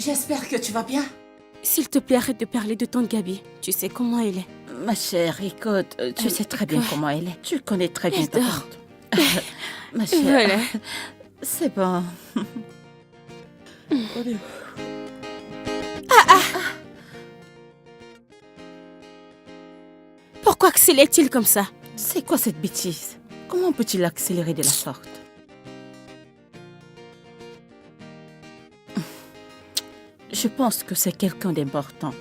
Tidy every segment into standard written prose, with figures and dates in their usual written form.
J'espère que tu vas bien. S'il te plaît, arrête de parler de ton Gabi. Tu sais comment elle est. Ma chère, écoute, tu sais très bien comment elle est. Tu connais très bien ta dort. tante. Ma chère, Voilà. c'est bon. Pourquoi accélère-t-il comme ça? C'est quoi cette bêtise? Comment peut-il accélérer de la sorte? Je pense que c'est quelqu'un d'important.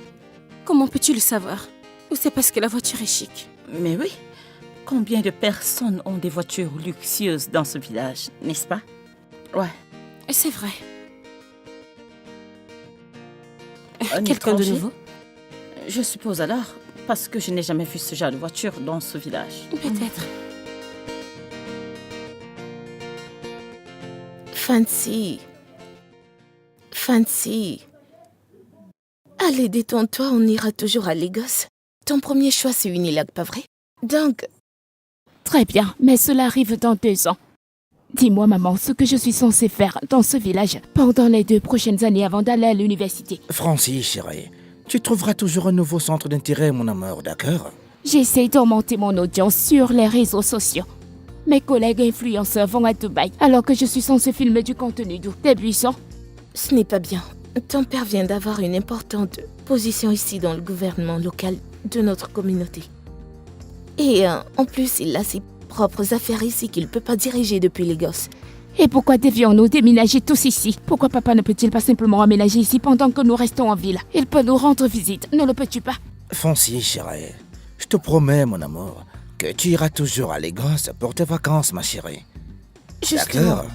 Comment peux-tu le savoir? Ou c'est parce que la voiture est chic? Mais oui, combien de personnes ont des voitures luxueuses dans ce village, n'est-ce pas? Ouais. C'est vrai. Un Quelqu'un de étranger? nouveau? Je suppose alors, parce que je n'ai jamais vu ce genre de voiture dans ce village. Peut-être. Fancy. Allez, détends-toi, on ira toujours à Lagos. Ton premier choix, c'est Unilag, pas vrai? Donc, Très bien, mais cela arrive dans 2 ans. Dis-moi, maman, ce que je suis censée faire dans ce village pendant les 2 prochaines années avant d'aller à l'université. Francis, chérie, tu trouveras toujours un nouveau centre d'intérêt, mon amour, d'accord? J'essaie d'augmenter mon audience sur les réseaux sociaux. Mes collègues influenceurs vont à Dubaï alors que je suis censée filmer du contenu doux. Des buissons. ce n'est pas bien. Ton père vient d'avoir une importante position ici dans le gouvernement local de notre communauté. Et en plus, il a ses propres affaires ici qu'il ne peut pas diriger depuis Lagos. Et pourquoi devions-nous déménager tous ici? Pourquoi papa ne peut-il pas simplement aménager ici pendant que nous restons en ville? Il peut nous rendre visite, ne le peux-tu pas? Francis, chérie, je te promets, mon amour, que tu iras toujours à Lagos pour tes vacances, ma chérie. Justement, D'accord?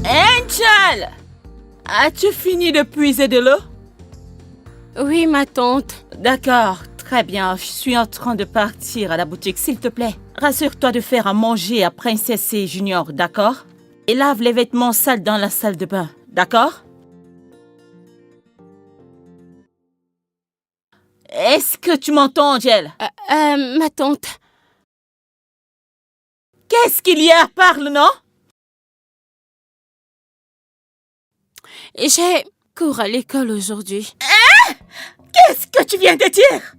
Angel! As-tu fini de puiser de l'eau? Oui, ma tante. D'accord, très bien. Je suis en train de partir à la boutique, s'il te plaît. Rassure-toi de faire à manger à Princesse et Junior, d'accord? Et lave les vêtements sales dans la salle de bain, d'accord? Est-ce que tu m'entends, Angel? Ma tante. Qu'est-ce qu'il y a? Parle, non? J'ai cours à l'école aujourd'hui. Qu'est-ce que tu viens de dire?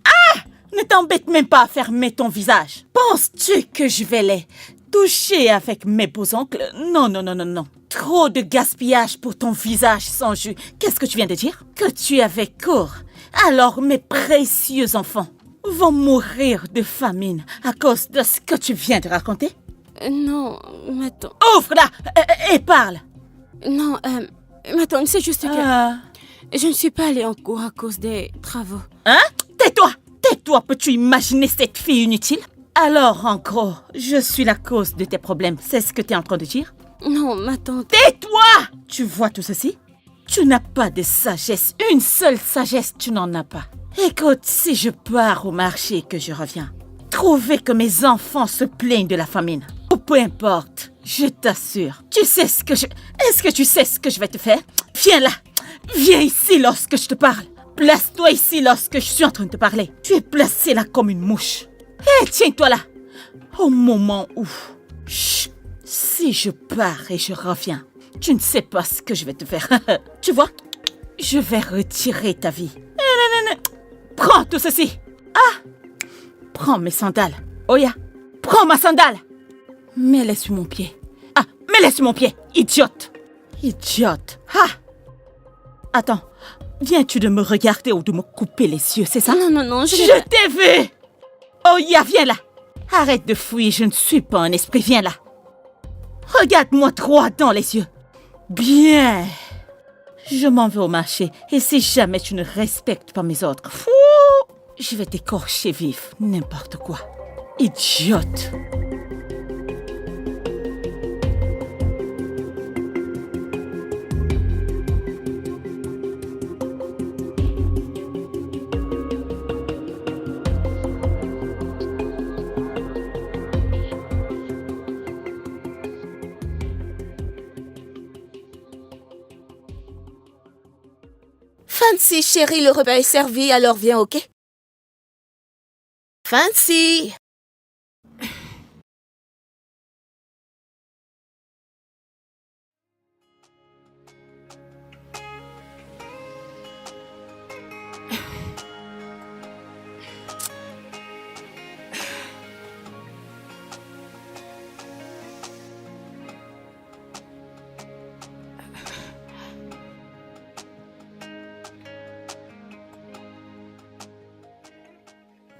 Ah! Ne t'embête même pas à fermer ton visage. Penses-tu que je vais les toucher avec mes beaux oncles? Non, non, non, non, non. Trop de gaspillage pour ton visage sans jus. Qu'est-ce que tu viens de dire? Que tu avais cours. Alors mes précieux enfants vont mourir de famine à cause de ce que tu viens de raconter? Non, ma tante. Ouvre-la et parle. Non, ma tante, c'est juste que Ah. je ne suis pas allée en cours à cause des travaux. Hein? Tais-toi! Tais-toi, peux-tu imaginer cette fille inutile? Alors, en gros, je suis la cause de tes problèmes. C'est ce que tu es en train de dire? Non, ma tante. Tais-toi! Tu vois tout ceci? Tu n'as pas de sagesse. Une seule sagesse, tu n'en as pas. Écoute, si je pars au marché et que je reviens, trouver que mes enfants se plaignent de la famine, ou peu importe, je t'assure, tu sais ce que je... Est-ce que tu sais ce que je vais te faire? Viens là! Viens ici lorsque je te parle. Place-toi ici lorsque je suis en train de te parler. Tu es placé là comme une mouche. Hé, tiens-toi là. Au moment où... Chut, si je pars et je reviens, tu ne sais pas ce que je vais te faire. Tu vois? Je vais retirer ta vie. Prends tout ceci. Ah! Prends mes sandales. Oya, prends ma sandale. Mets-les sur mon pied. Ah, mets-les sur mon pied. Idiote. Idiote. Ah! Attends, viens-tu de me regarder ou de me couper les yeux, c'est ça? Non, non, non, je Je t'ai vu! Oya, viens là! Arrête de fuir, je ne suis pas un esprit, viens là! Regarde-moi droit dans les yeux! Bien! Je m'en vais au marché, et si jamais tu ne respectes pas mes ordres, fou, je vais t'écorcher vif, n'importe quoi. Idiote! Fancy, chérie, le repas est servi, alors viens, ok? Fancy!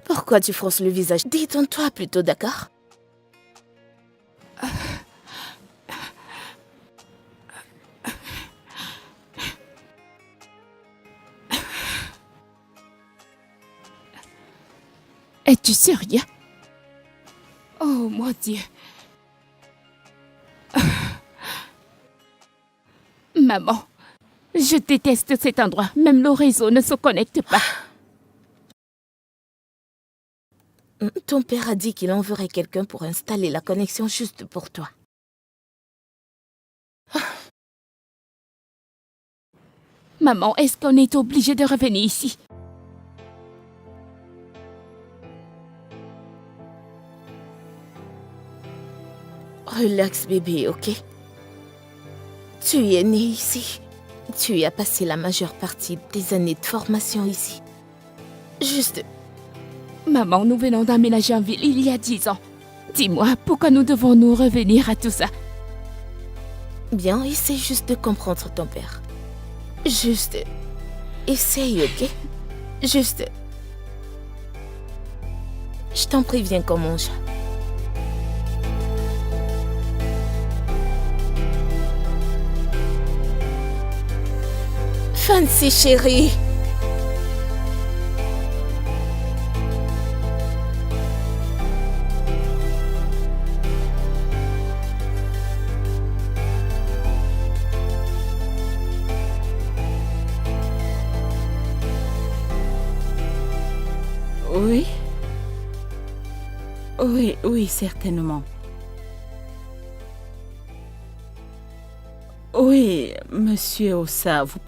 Pourquoi tu fronces le visage? Détends-toi plutôt, d'accord? Es-tu sérieux? Oh mon Dieu. Maman, je déteste cet endroit. Même le réseau ne se connecte pas. Ton père a dit qu'il enverrait quelqu'un pour installer la connexion juste pour toi. Maman, est-ce qu'on est obligé de revenir ici? Relax, bébé, ok? Tu es né ici. Tu y as passé la majeure partie des années de formation ici. Juste... Maman, nous venons d'emménager en ville il y a 10 ans. Dis-moi, pourquoi nous devons nous revenir à tout ça? Bien, essaye juste de comprendre ton père. Juste... Essaye, ok? Juste... Je t'en prie, viens qu'on mange. Fancy, chérie. Oui. Oui, oui, certainement. Oui, monsieur Ossa, vous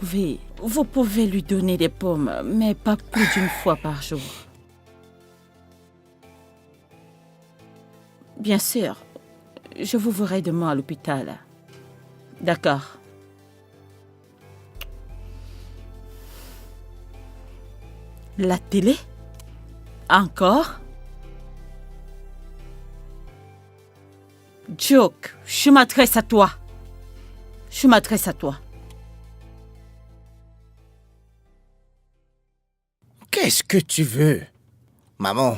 pouvez lui donner des pommes, mais pas plus d'une fois par jour. Bien sûr, je vous verrai demain à l'hôpital. D'accord. La télé? Encore? Joke, je m'adresse à toi. Je m'adresse à toi. Qu'est-ce que tu veux? Maman,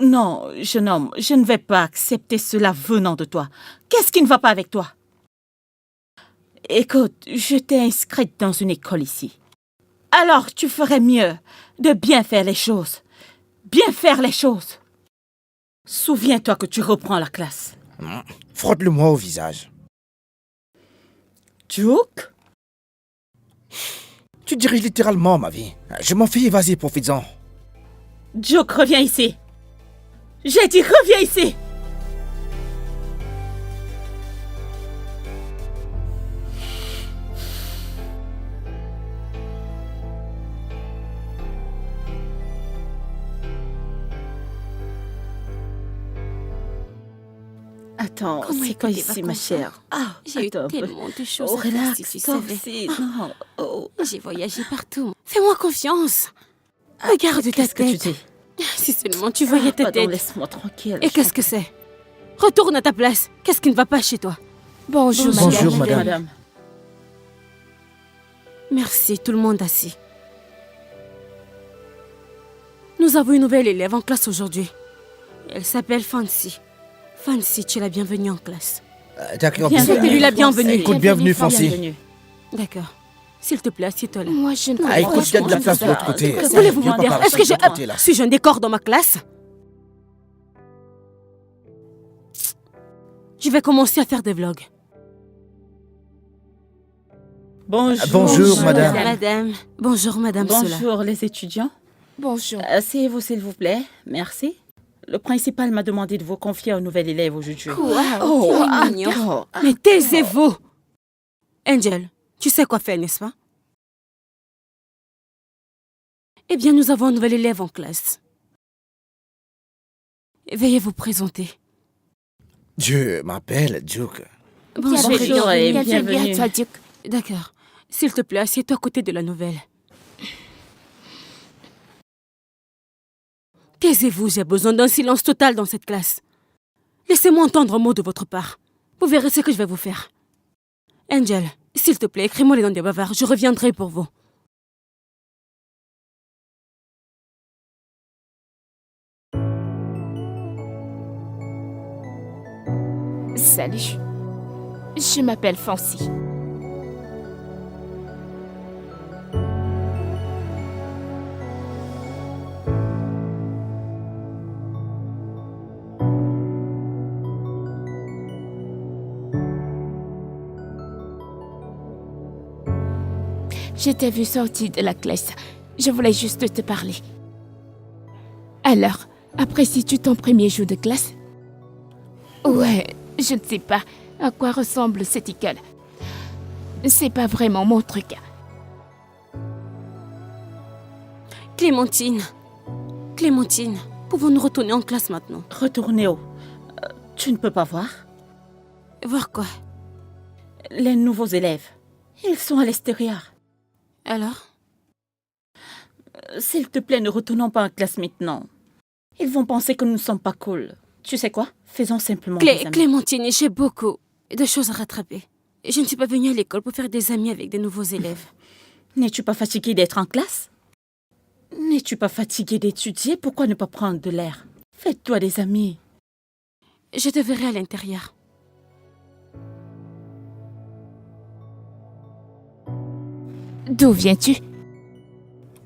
Non, jeune homme, je ne vais pas accepter cela venant de toi. Qu'est-ce qui ne va pas avec toi? Écoute, je t'ai inscrite dans une école ici. Alors, tu ferais mieux de bien faire les choses. Bien faire les choses. Souviens-toi que tu reprends la classe. frotte-le-moi au visage. Duke? Tu diriges littéralement ma vie. Je m'en fiche, vas-y, profites-en. Duke, reviens ici. J'ai dit reviens ici. Attends, Comment c'est étaient quoi tes ici, ma vacances, chère? Ah, J'ai eu attends. tellement de choses Oh, à faire, relax, si tu toi savais. aussi. Non, oh. J'ai voyagé partout. Fais-moi confiance. Regarde ta Qu'est-ce que tu tête. dis? Si seulement tu voyais ta Pardon, tête. laisse-moi tranquille. Et qu'est-ce que c'est? Retourne à ta place. Qu'est-ce qui ne va pas chez toi? Bonjour, Bonjour, madame. madame. Merci, tout le monde assis. Nous avons une nouvelle élève en classe aujourd'hui. Elle s'appelle Fancy. Fancy, tu es la bienvenue en classe. D'accord, Souhaitez-lui la bienvenue. Écoute, bienvenue, Fancy. Bienvenue. D'accord. S'il te plaît, assieds-toi là. Moi, je ne Ah, écoute, il y a de la place de l'autre côté. Voulez-vous Viens m'en pas dire? par Est-ce que de l'autre côté, là. suis-je un décor dans ma classe? Je vais commencer à faire des vlogs. Bonjour, Bonjour, madame. Madame. Bonjour, madame Sola. Bonjour, les étudiants. Bonjour. Asseyez-vous, s'il vous plaît. Merci. Le principal m'a demandé de vous confier un nouvel élève aujourd'hui. Oh, ah, mignon. d'accord. Mais taisez-vous! Angel, tu sais quoi faire, n'est-ce pas? Eh bien, nous avons un nouvel élève en classe. Veuillez vous présenter. Je m'appelle Duke. Bonjour Bonjour et Bienvenue bienvenue. à toi, Duke. D'accord. S'il te plaît, assieds-toi à côté de la nouvelle. Taisez-vous, j'ai besoin d'un silence total dans cette classe. Laissez-moi entendre un mot de votre part. Vous verrez ce que je vais vous faire. Angel, s'il te plaît, écris-moi les noms des bavards. Je reviendrai pour vous. Salut. Je m'appelle Fancy. Je t'ai vu sortir de la classe. Je voulais juste te parler. Alors, apprécies-tu ton premier jour de classe? Ouais, je ne sais pas à quoi ressemble cette école. C'est pas vraiment mon truc. Clémentine. Clémentine, pouvons-nous retourner en classe maintenant? Retournez où? Tu ne peux pas voir? Voir quoi? Les nouveaux élèves. Ils sont à l'extérieur. Alors? S'il te plaît, ne retournons pas en classe maintenant. Ils vont penser que nous ne sommes pas cool. Tu sais quoi? Faisons simplement des amis. Clémentine, j'ai beaucoup de choses à rattraper. Je ne suis pas venue à l'école pour faire des amis avec des nouveaux élèves. N'es-tu pas fatiguée d'être en classe? N'es-tu pas fatiguée d'étudier? Pourquoi ne pas prendre de l'air? Fais-toi des amis. Je te verrai à l'intérieur. D'où viens-tu?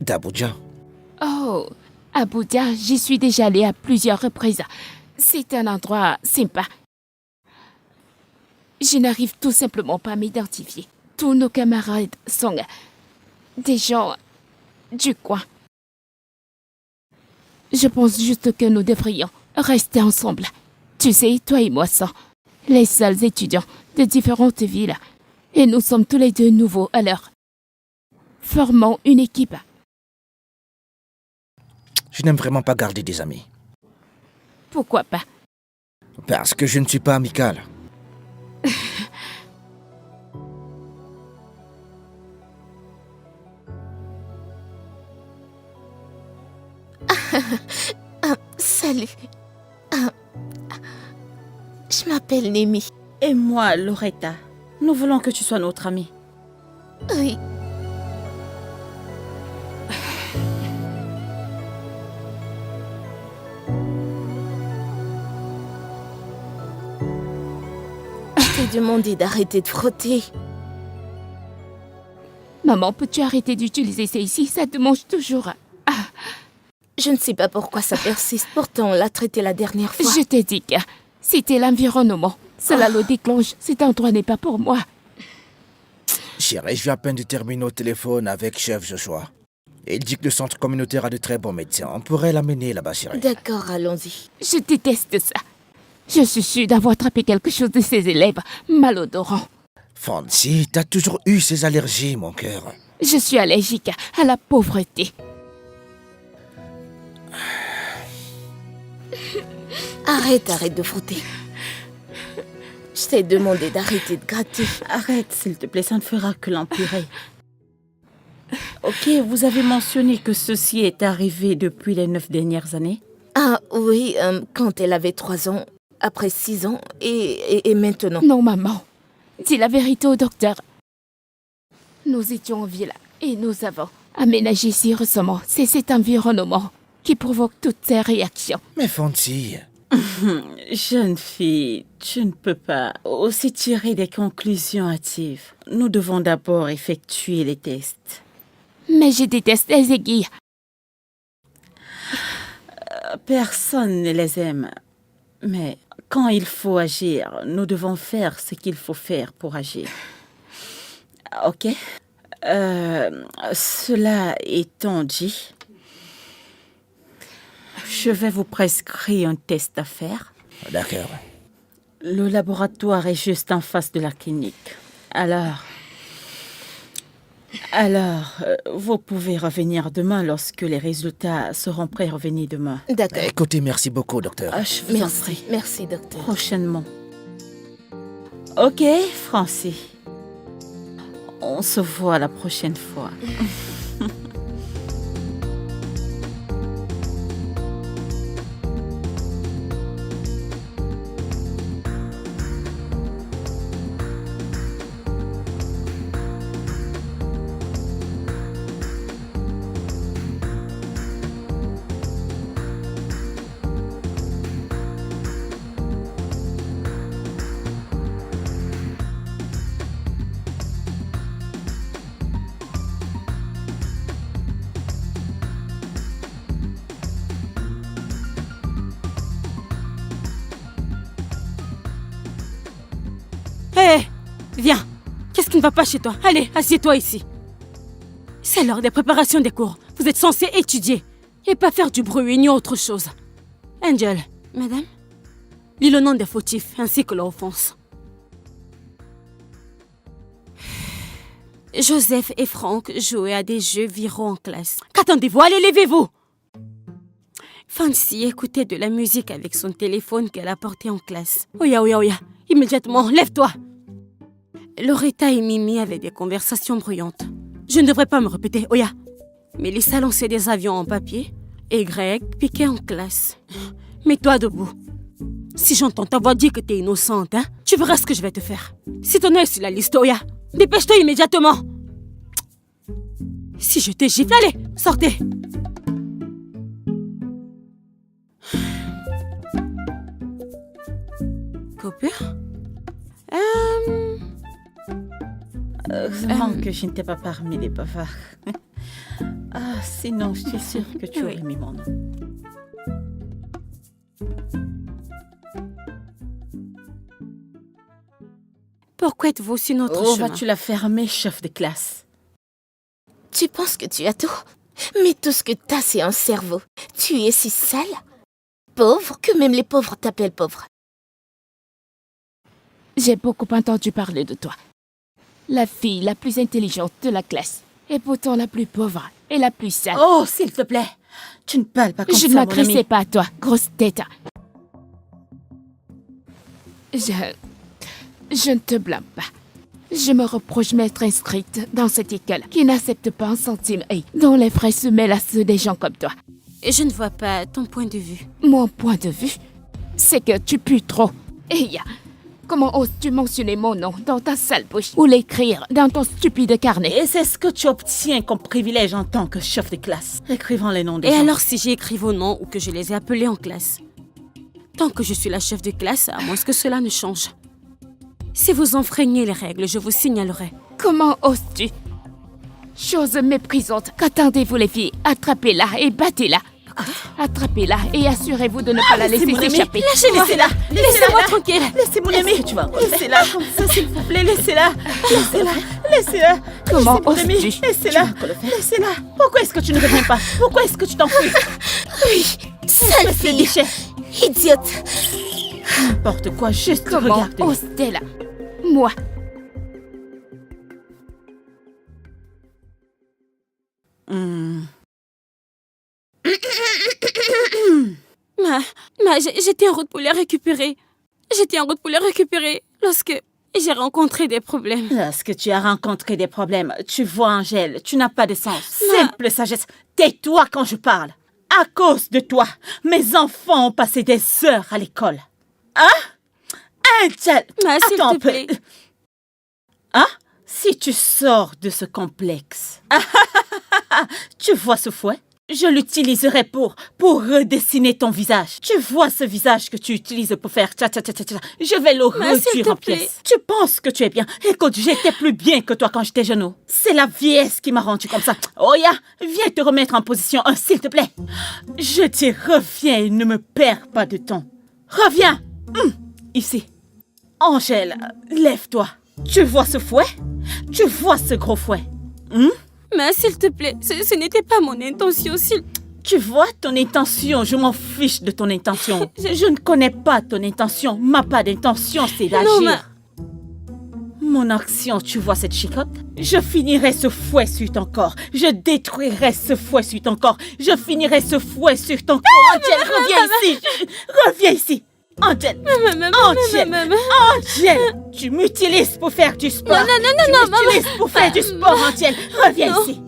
D'Abuja. Oh, Abuja, j'y suis déjà allée à plusieurs reprises. C'est un endroit sympa. Je n'arrive tout simplement pas à m'identifier. Tous nos camarades sont des gens du coin. Je pense juste que nous devrions rester ensemble. Tu sais, toi et moi sommes les seuls étudiants de différentes villes. Et nous sommes tous les deux nouveaux, alors formons une équipe. Je n'aime vraiment pas garder des amis. Pourquoi pas? Parce que je ne suis pas amical. Salut. Je m'appelle Nemi. Et moi, Loretta, nous voulons que tu sois notre amie. Oui. Je t'ai demandé d'arrêter de frotter. Maman, peux-tu arrêter d'utiliser ça ici? Ça te mange toujours. Je ne sais pas pourquoi ça persiste. Pourtant, on l'a traité la dernière fois. Je t'ai dit que c'était l'environnement. Cela le déclenche. Cet endroit n'est pas pour moi. Chérie, je viens à peine de terminer au téléphone avec chef Joshua. Et il dit que le centre communautaire a de très bons médecins. On pourrait l'amener là-bas, chérie. D'accord, allons-y. Je déteste ça. Je suis sûre d'avoir attrapé quelque chose de ces élèves malodorants. Fancy, t'as toujours eu ces allergies, mon cœur. Je suis allergique à la pauvreté. Arrête de frotter. Je t'ai demandé d'arrêter de gratter. Arrête, s'il te plaît, ça ne fera que l'empirer. Ok, vous avez mentionné que ceci est arrivé depuis les 9 dernières années. Ah oui, quand elle avait 3 ans, après 6 ans, et maintenant. Non, maman. Dis la vérité au docteur. Nous étions en ville et nous avons aménagé si récemment. C'est cet environnement qui provoque toutes ces réactions. Mais Fancy, Jeune fille, tu ne peux pas aussi tirer des conclusions hâtives. Nous devons d'abord effectuer les tests. Mais je déteste les aiguilles. Personne ne les aime. Mais quand il faut agir, nous devons faire ce qu'il faut faire pour agir. Ok? Cela étant dit, je vais vous prescrire un test à faire. d'accord. Le laboratoire est juste en face de la clinique. Alors, Alors, vous pouvez revenir demain lorsque les résultats seront prêts. Revenez demain. D'accord. Écoutez, merci beaucoup, docteur. Ah, je vous en Merci. prie. Merci, docteur. Prochainement. Ok, Francis. On se voit la prochaine fois. Hé, viens. Qu'est-ce qui ne va pas chez toi? Allez, assieds-toi ici. C'est l'heure des préparations des cours. Vous êtes censé étudier et pas faire du bruit ni autre chose. Angel. Madame? Lis le nom des fautifs ainsi que leur offense. Joseph et Franck jouaient à des jeux viraux en classe. Qu'attendez-vous? Allez, levez-vous! Fancy écoutait de la musique avec son téléphone qu'elle a porté en classe. Oya, oya, oya. Immédiatement, lève-toi! Loretta et Mimi avaient des conversations bruyantes. Je ne devrais pas me répéter, Oya. Mélissa lançait des avions en papier et Greg piquait en classe. Mets-toi debout. Si j'entends ta voix dire que t'es innocente, hein, tu verras ce que je vais te faire. Si ton œil sur la liste, Oya, dépêche-toi immédiatement. Si je te gifle, allez, sortez. Coupure? Heureusement que je n'étais pas parmi les bavards. Ah, sinon, je suis sûre que tu aurais mis mon nom. Pourquoi êtes-vous sur notre Oh, chemin? vas-tu la fermer, chef de classe? Tu penses que tu as tout? Mais tout ce que t'as, c'est un cerveau. Tu es si sale. Pauvre, que même les pauvres t'appellent pauvre. J'ai beaucoup entendu parler de toi. La fille la plus intelligente de la classe. Et pourtant la plus pauvre et la plus sale. Oh, s'il te plaît. Tu ne parles pas comme Je ça, ne mon m'adressais ami. pas à toi, grosse tête. Je ne te blâme pas. Je me reproche m'être inscrite dans cette école qui n'accepte pas un centime et dont les frais se mêlent à ceux des gens comme toi. Et je ne vois pas ton point de vue. Mon point de vue, c'est que tu pues trop. Et comment oses-tu mentionner mon nom dans ta sale bouche ou l'écrire dans ton stupide carnet? Et c'est ce que tu obtiens comme privilège en tant que chef de classe. Écrivant les noms des Et gens. alors si j'ai écrit vos noms ou que je les ai appelés en classe? Tant que je suis la chef de classe, à moins que cela ne change. Si vous enfreignez les règles, je vous signalerai. Comment oses-tu? Chose méprisante. Qu'attendez-vous les filles? Attrapez-la et battez-la. Attrapez-la et assurez-vous de ne pas la laisser mon ami. s'échapper. Laissez-la. Laissez-moi tranquille. Laissez mon ami. Laissez-la comme ça, s'il vous plaît. Laissez-la. Laissez-la. Laissez-la. Comment Laissez mon ami. oses-tu? Laissez-la. Laissez-la. Pourquoi est-ce que tu ne reviens pas? Pourquoi est-ce que tu t'enfuis? Oui, sale C'est fille. déchet. Idiote. N'importe quoi, juste Comment regarde. oses-tu là? Moi. J'étais en route pour les récupérer. Lorsque j'ai rencontré des problèmes. Lorsque tu as rencontré des problèmes, tu vois, Angèle, tu n'as pas de sens. Simple sagesse. Tais-toi quand je parle. À cause de toi, mes enfants ont passé des heures à l'école. Hein? Angèle, S'il attends te un peu. plaît. Hein? Si tu sors de ce complexe, tu vois ce fouet? Je l'utiliserai pour redessiner ton visage. Tu vois ce visage que tu utilises pour faire tcha-tcha-tcha-tcha. Je vais le s'il te réduire en plaît. pièces. Tu penses que tu es bien. Écoute, j'étais plus bien que toi quand j'étais jeune. C'est la vieillesse qui m'a rendu comme ça. Oya, viens te remettre en position, s'il te plaît. Je dis reviens et ne me perds pas de temps. Reviens. Ici. Angèle, lève-toi. Tu vois ce fouet? Tu vois ce gros fouet? Mais s'il te plaît, ce n'était pas mon intention. Tu vois ton intention, je m'en fiche de ton intention. Je ne connais pas ton intention. Ma pas d'intention, c'est d'agir. Mon action, tu vois cette chicotte? Je finirai ce fouet sur ton corps. Je détruirai ce fouet sur ton corps. Je finirai ce fouet sur ton corps. Angel, reviens ici. Reviens ici. Angel. Angel. Tu m'utilises pour faire du sport. Non, Tu m'utilises pour faire du sport, Angel. Reviens ici.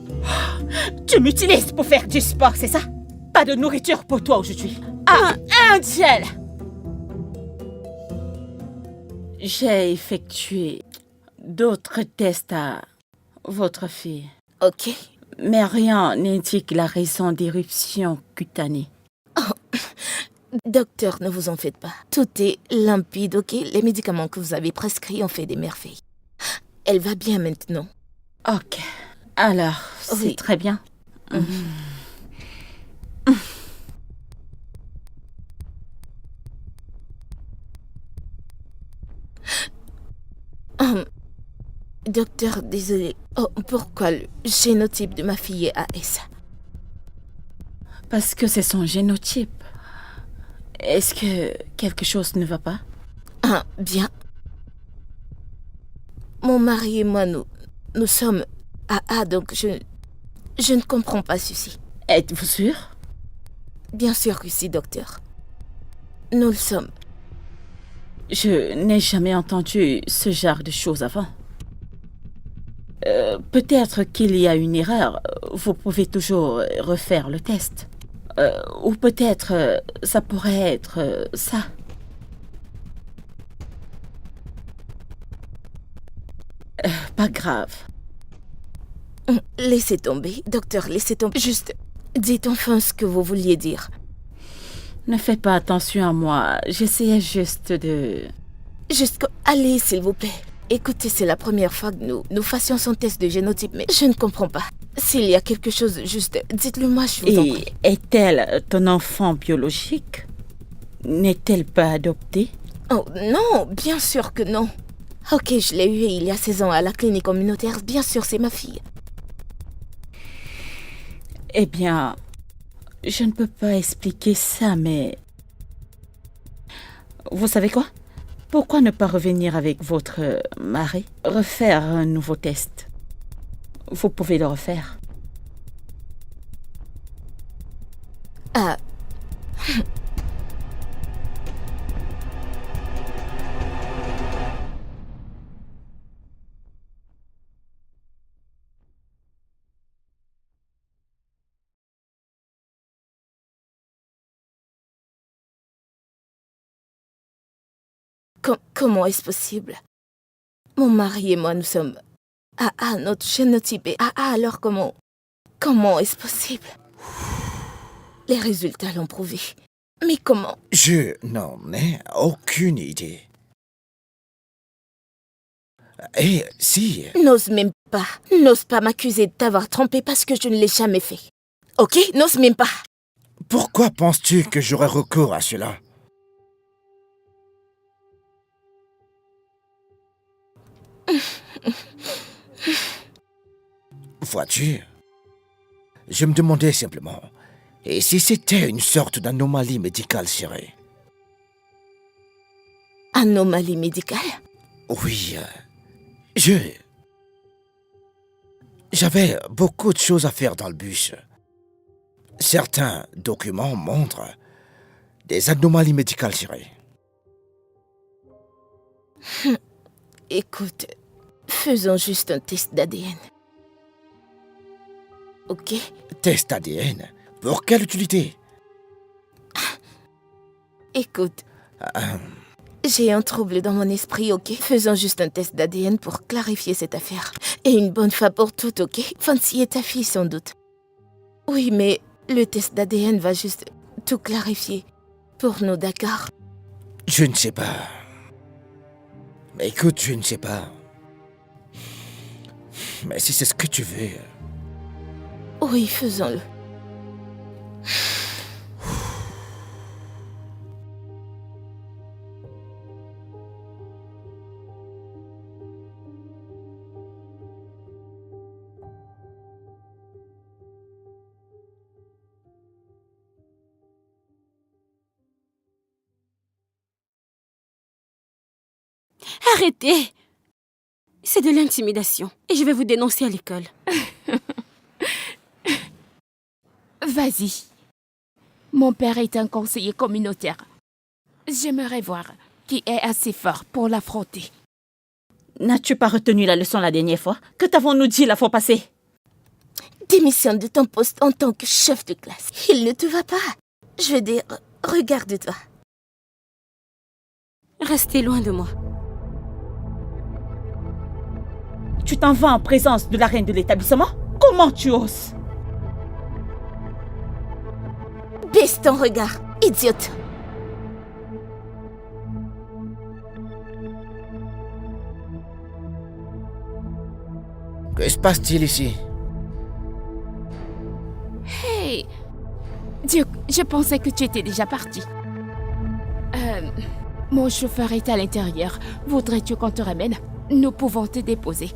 Tu m'utilises pour faire du sport, c'est ça? Pas de nourriture pour toi aujourd'hui. Ah, Angel. J'ai effectué d'autres tests à votre fille. Ok. Mais rien n'indique la raison d'éruption cutanée. Docteur, ne vous en faites pas. Tout est limpide, ok? Les médicaments que vous avez prescrits ont fait des merveilles. Elle va bien maintenant. Ok. Alors, c'est Oui. très bien. Docteur, désolé. Oh, pourquoi le génotype de ma fille est AS? Parce que c'est son génotype. Est-ce que quelque chose ne va pas? Ah, bien. Mon mari et moi, nous sommes AA, donc je ne comprends pas ceci. Êtes-vous sûr? Bien sûr que si, docteur. Nous le sommes. Je n'ai jamais entendu ce genre de choses avant. Peut-être qu'il y a une erreur. Vous pouvez toujours refaire le test. Ou peut-être ça pourrait être ça. Pas grave. Laissez tomber, docteur, laissez tomber. Juste, dites enfin ce que vous vouliez dire. Ne faites pas attention à moi. J'essayais juste de... Allez, s'il vous plaît. Écoutez, c'est la première fois que nous fassions son test de génotype, mais je ne comprends pas. S'il y a quelque chose, juste, dites-le moi, je vous en prie. Et est-elle ton enfant biologique? N'est-elle pas adoptée? Oh, non, bien sûr que non. Ok, je l'ai eue il y a 16 ans à la clinique communautaire. Bien sûr, c'est ma fille. Eh bien, je ne peux pas expliquer ça, mais... Vous savez quoi? Pourquoi ne pas revenir avec votre mari? Refaire un nouveau test. Vous pouvez le refaire. Ah. Comment est-ce possible? Mon mari et moi, nous sommes... AA, notre génotype est AA, alors comment est-ce possible? Les résultats l'ont prouvé. Mais comment? Je n'en ai aucune idée. Et si... N'ose pas m'accuser de t'avoir trompé parce que je ne l'ai jamais fait. Ok? N'ose même pas. Pourquoi penses-tu que j'aurais recours à cela? Vois-tu? Je me demandais simplement, et si c'était une sorte d'anomalie médicale, chérie? Anomalie médicale? Oui, J'avais beaucoup de choses à faire dans le bus. Certains documents montrent des anomalies médicales, chérie. Écoute, faisons juste un test d'ADN. Ok? Test ADN? Pour quelle utilité? Écoute, j'ai un trouble dans mon esprit, ok? Faisons juste un test d'ADN pour clarifier cette affaire. Et une bonne fois pour toutes, ok? Fancy est ta fille, sans doute. Oui, mais le test d'ADN va juste tout clarifier. Pour nous, d'accord? Je ne sais pas. Mais écoute, je ne sais pas. Mais si c'est ce que tu veux... Oui, faisons-le. Arrêtez! C'est de l'intimidation. Et je vais vous dénoncer à l'école. Vas-y. Mon père est un conseiller communautaire. J'aimerais voir qui est assez fort pour l'affronter. N'as-tu pas retenu la leçon la dernière fois? Que t'avons-nous dit la fois passée? Démissionne de ton poste en tant que chef de classe. Il ne te va pas. Je veux dire, regarde-toi. Restez loin de moi. Tu t'en vas en présence de la reine de l'établissement? Comment tu oses? Baisse ton regard, idiote. Que se passe-t-il ici? Hey Duke, je pensais que tu étais déjà parti. Mon chauffeur est à l'intérieur. Voudrais-tu qu'on te ramène? Nous pouvons te déposer.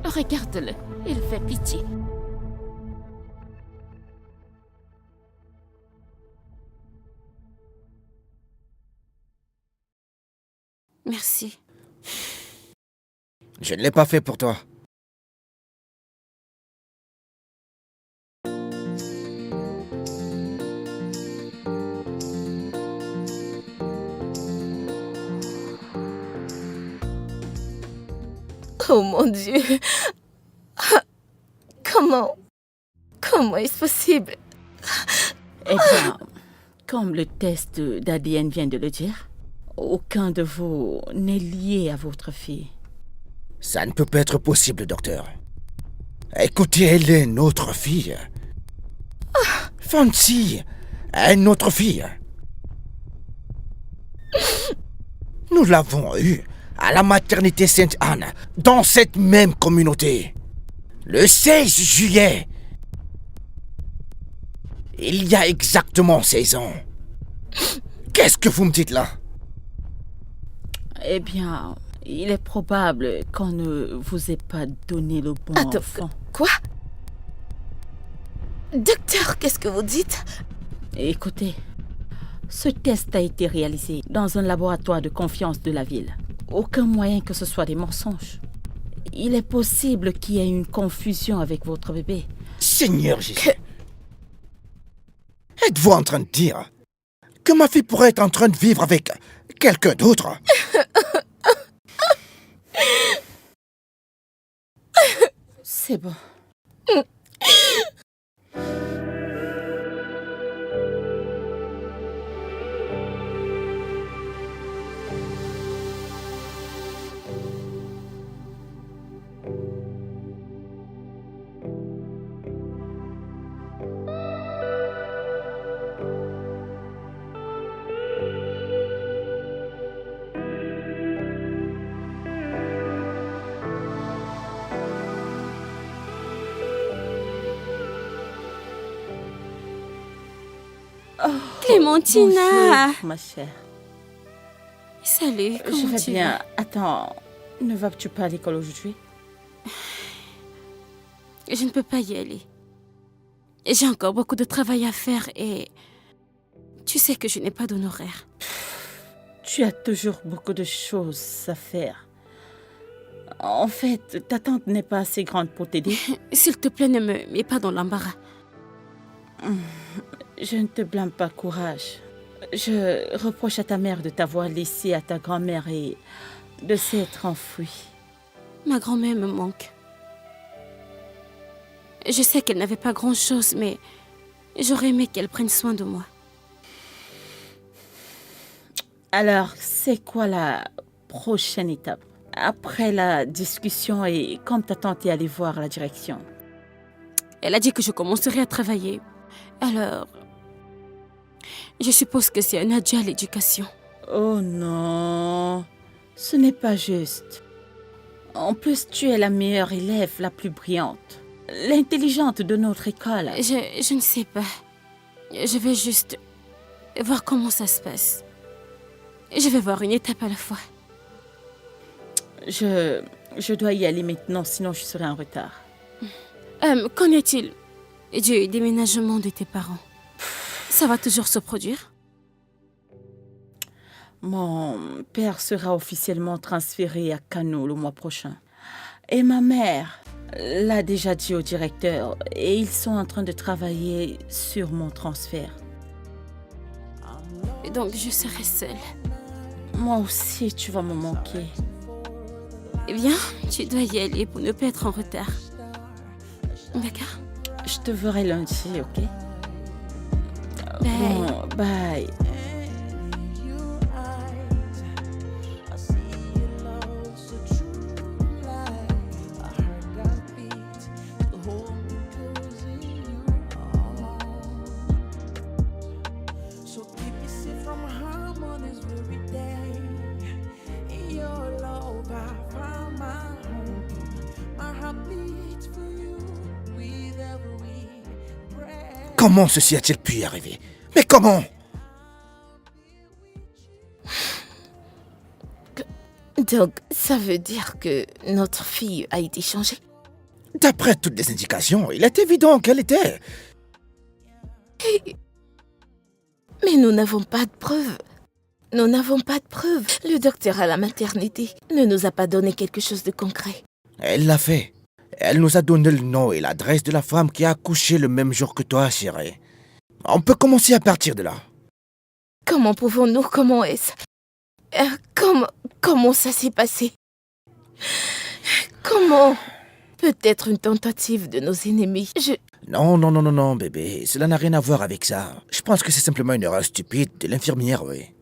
Regarde-le, il fait pitié. Merci. Je ne l'ai pas fait pour toi. Oh mon Dieu. Comment est-ce possible? Eh bien, comme le test d'ADN vient de le dire, aucun de vous n'est lié à votre fille. Ça ne peut pas être possible, docteur. Écoutez, elle est notre fille. Fancy est notre fille. Nous l'avons eue à la maternité Sainte-Anne, dans cette même communauté. Le 16 juillet. Il y a exactement 16 ans. Qu'est-ce que vous me dites là? Eh bien, il est probable qu'on ne vous ait pas donné le bon Attends, enfant. quoi? Docteur, qu'est-ce que vous dites? Écoutez, ce test a été réalisé dans un laboratoire de confiance de la ville. Aucun moyen que ce soit des mensonges. Il est possible qu'il y ait une confusion avec votre bébé. Seigneur Jésus. Êtes-vous en train de dire que ma fille pourrait être en train de vivre avec quelqu'un d'autre? C'est bon. Clémentina! Bonjour, ma chère. Salut, Je comment vais tu bien. vas? Attends, ne vas-tu pas à l'école aujourd'hui? Je ne peux pas y aller. J'ai encore beaucoup de travail à faire et... Tu sais que je n'ai pas d'honoraire. Tu as toujours beaucoup de choses à faire. En fait, ta tante n'est pas assez grande pour t'aider. S'il te plaît, ne me mets pas dans l'embarras. Je ne te blâme pas, courage. Je reproche à ta mère de t'avoir laissé à ta grand-mère et de s'être enfuie. Ma grand-mère me manque. Je sais qu'elle n'avait pas grand-chose, mais j'aurais aimé qu'elle prenne soin de moi. Alors, c'est quoi la prochaine étape? Après la discussion et quand ta tante est allée voir la direction? Elle a dit que je commencerai à travailler. Alors, je suppose que c'est un adieu à l'éducation. Oh non, ce n'est pas juste. En plus, tu es la meilleure élève, la plus brillante, l'intelligente de notre école. Je ne sais pas. Je vais juste et voir comment ça se passe. Je vais voir une étape à la fois. Je dois y aller maintenant, sinon je serai en retard. Qu'en est-il du déménagement de tes parents? Ça va toujours se produire? Mon père sera officiellement transféré à Kano le mois prochain. Et ma mère l'a déjà dit au directeur et ils sont en train de travailler sur mon transfert. Et donc je serai seule. Moi aussi, tu vas me manquer. Eh bien, tu dois y aller pour ne pas être en retard. D'accord? Je te verrai lundi, ok? Bye. Bon, bye. Comment ceci a-t-il pu y arriver? Mais comment? Donc, ça veut dire que notre fille a été changée? D'après toutes les indications, il est évident qu'elle était. Mais nous n'avons pas de preuves. Nous n'avons pas de preuves. Le docteur à la maternité ne nous a pas donné quelque chose de concret. Elle l'a fait. Elle nous a donné le nom et l'adresse de la femme qui a accouché le même jour que toi, chérie. On peut commencer à partir de là. Comment pouvons-nous? Comment est-ce? Comment ça s'est passé? Comment? Peut-être une tentative de nos ennemis. Non, bébé. Cela n'a rien à voir avec ça. Je pense que c'est simplement une erreur stupide de l'infirmière, oui.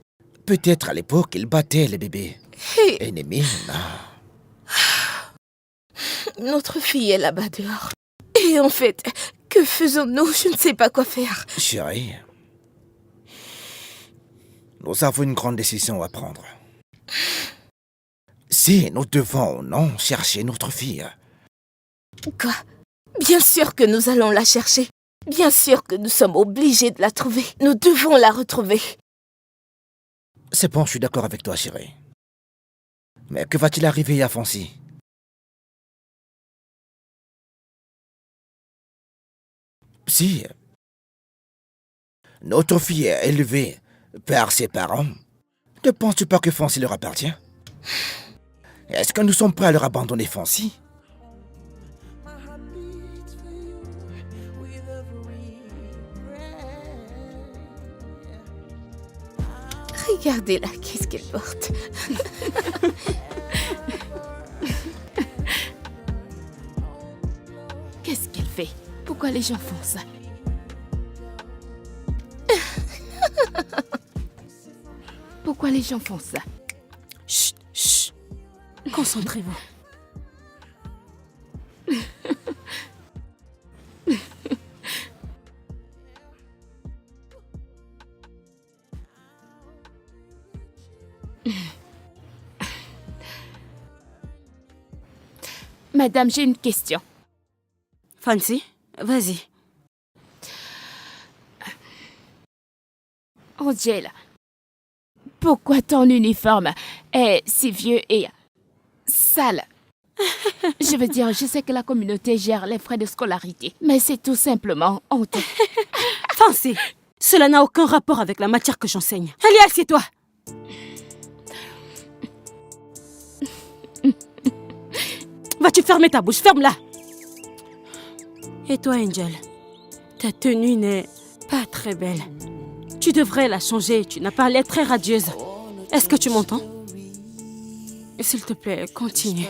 Peut-être à l'époque, il battait les bébés. Ennemis, non. Notre fille est là-bas dehors. Et en fait, que faisons-nous? Je ne sais pas quoi faire. Chérie, nous avons une grande décision à prendre. Si nous devons ou non chercher notre fille. Quoi? Bien sûr que nous allons la chercher. Bien sûr que nous sommes obligés de la trouver. Nous devons la retrouver. C'est bon, je suis d'accord avec toi, chérie. Mais que va-t-il arriver à Fancy? Si notre fille est élevée par ses parents, ne penses-tu pas que Fancy leur appartient? Est-ce que nous sommes prêts à leur abandonner Fancy? Regardez-la, qu'est-ce qu'elle porte? Qu'est-ce qu'elle fait? Pourquoi les gens font ça? Pourquoi les gens font ça? Chut, chut. Concentrez-vous. Madame, j'ai une question. Fancy, vas-y. Angel, pourquoi ton uniforme est si vieux et sale? Je veux dire, je sais que la communauté gère les frais de scolarité, mais c'est tout simplement honteux. Fancy, cela n'a aucun rapport avec la matière que j'enseigne. Allez, assieds-toi. Vas-tu fermer ta bouche? Ferme-la. Et toi, Angel, ta tenue n'est pas très belle. Tu devrais la changer. Tu n'as pas l'air très radieuse. Est-ce que tu m'entends? S'il te plaît, continue.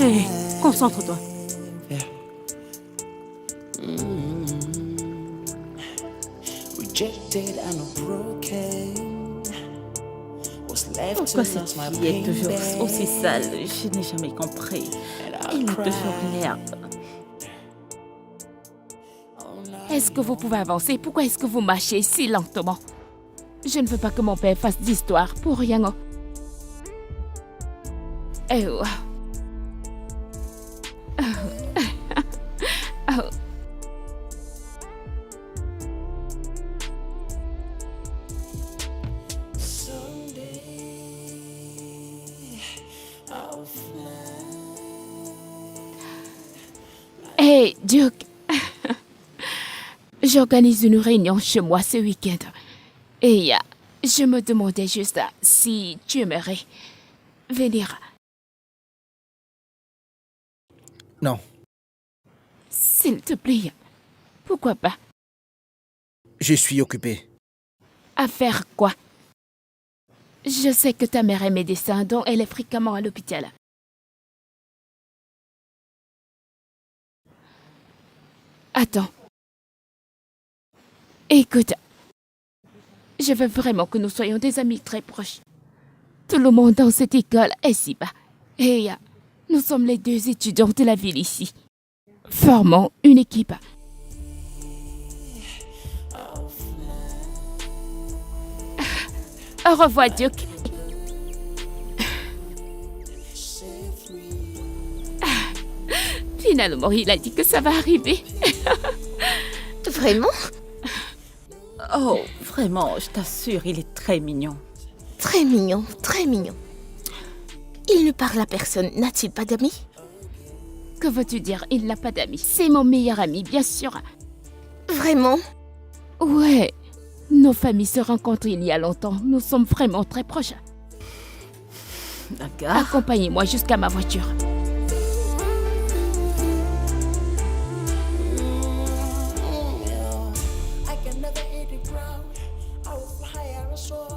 Hé, concentre-toi. Pourquoi cette fille est toujours aussi sale? Je n'ai jamais compris. Elle a toujours l'air... Est-ce que vous pouvez avancer? Pourquoi est-ce que vous marchez si lentement? Je ne veux pas que mon père fasse d'histoire pour rien. Oh. Duke, j'organise une réunion chez moi ce week-end. Et je me demandais juste si tu aimerais venir. Non, S'il te plaît, pourquoi pas? je suis occupé. À faire quoi? Je sais que ta mère est médecin, donc elle est fréquemment à l'hôpital. Attends. Écoute, je veux vraiment que nous soyons des amis très proches. Tout le monde dans cette école est si bas. Et nous sommes les 2 étudiants de la ville ici. Formons une équipe. Au revoir, Duke. Finalement, il a dit que ça va arriver. Vraiment? Oh, vraiment, je t'assure, il est très mignon. Très mignon, très mignon. Il ne parle à personne, n'a-t-il pas d'amis? Que veux-tu dire? Il n'a pas d'amis. C'est mon meilleur ami, bien sûr. Vraiment? Ouais. Nos familles se rencontrent il y a longtemps. Nous sommes vraiment très proches. D'accord. Accompagnez-moi jusqu'à ma voiture. I can never hit the ground. I will fly higher and soar,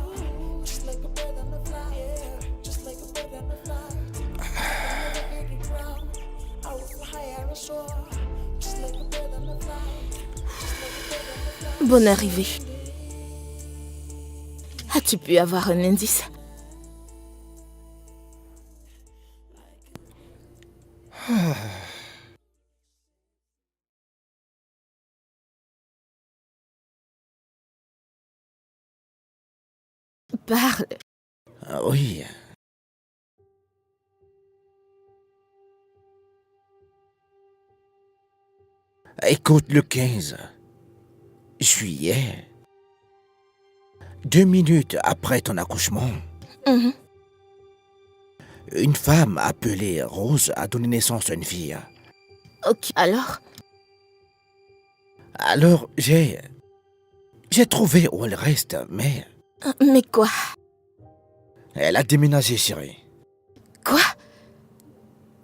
just like a bird on the fly, yeah, just like a bird on the fly. I can never hit the ground. I will fly higher and soar, just like a bird on the fly, just like a bird on the fly. Bonne arrivée. As-tu pu avoir un indice? Parle. Ah oui. Écoute, le 15 juillet, 2 minutes après ton accouchement, Mhm. une femme appelée Rose a donné naissance à une fille. Ok, alors? Alors, j'ai trouvé où elle reste, mais Mais quoi? elle a déménagé, chérie. Quoi?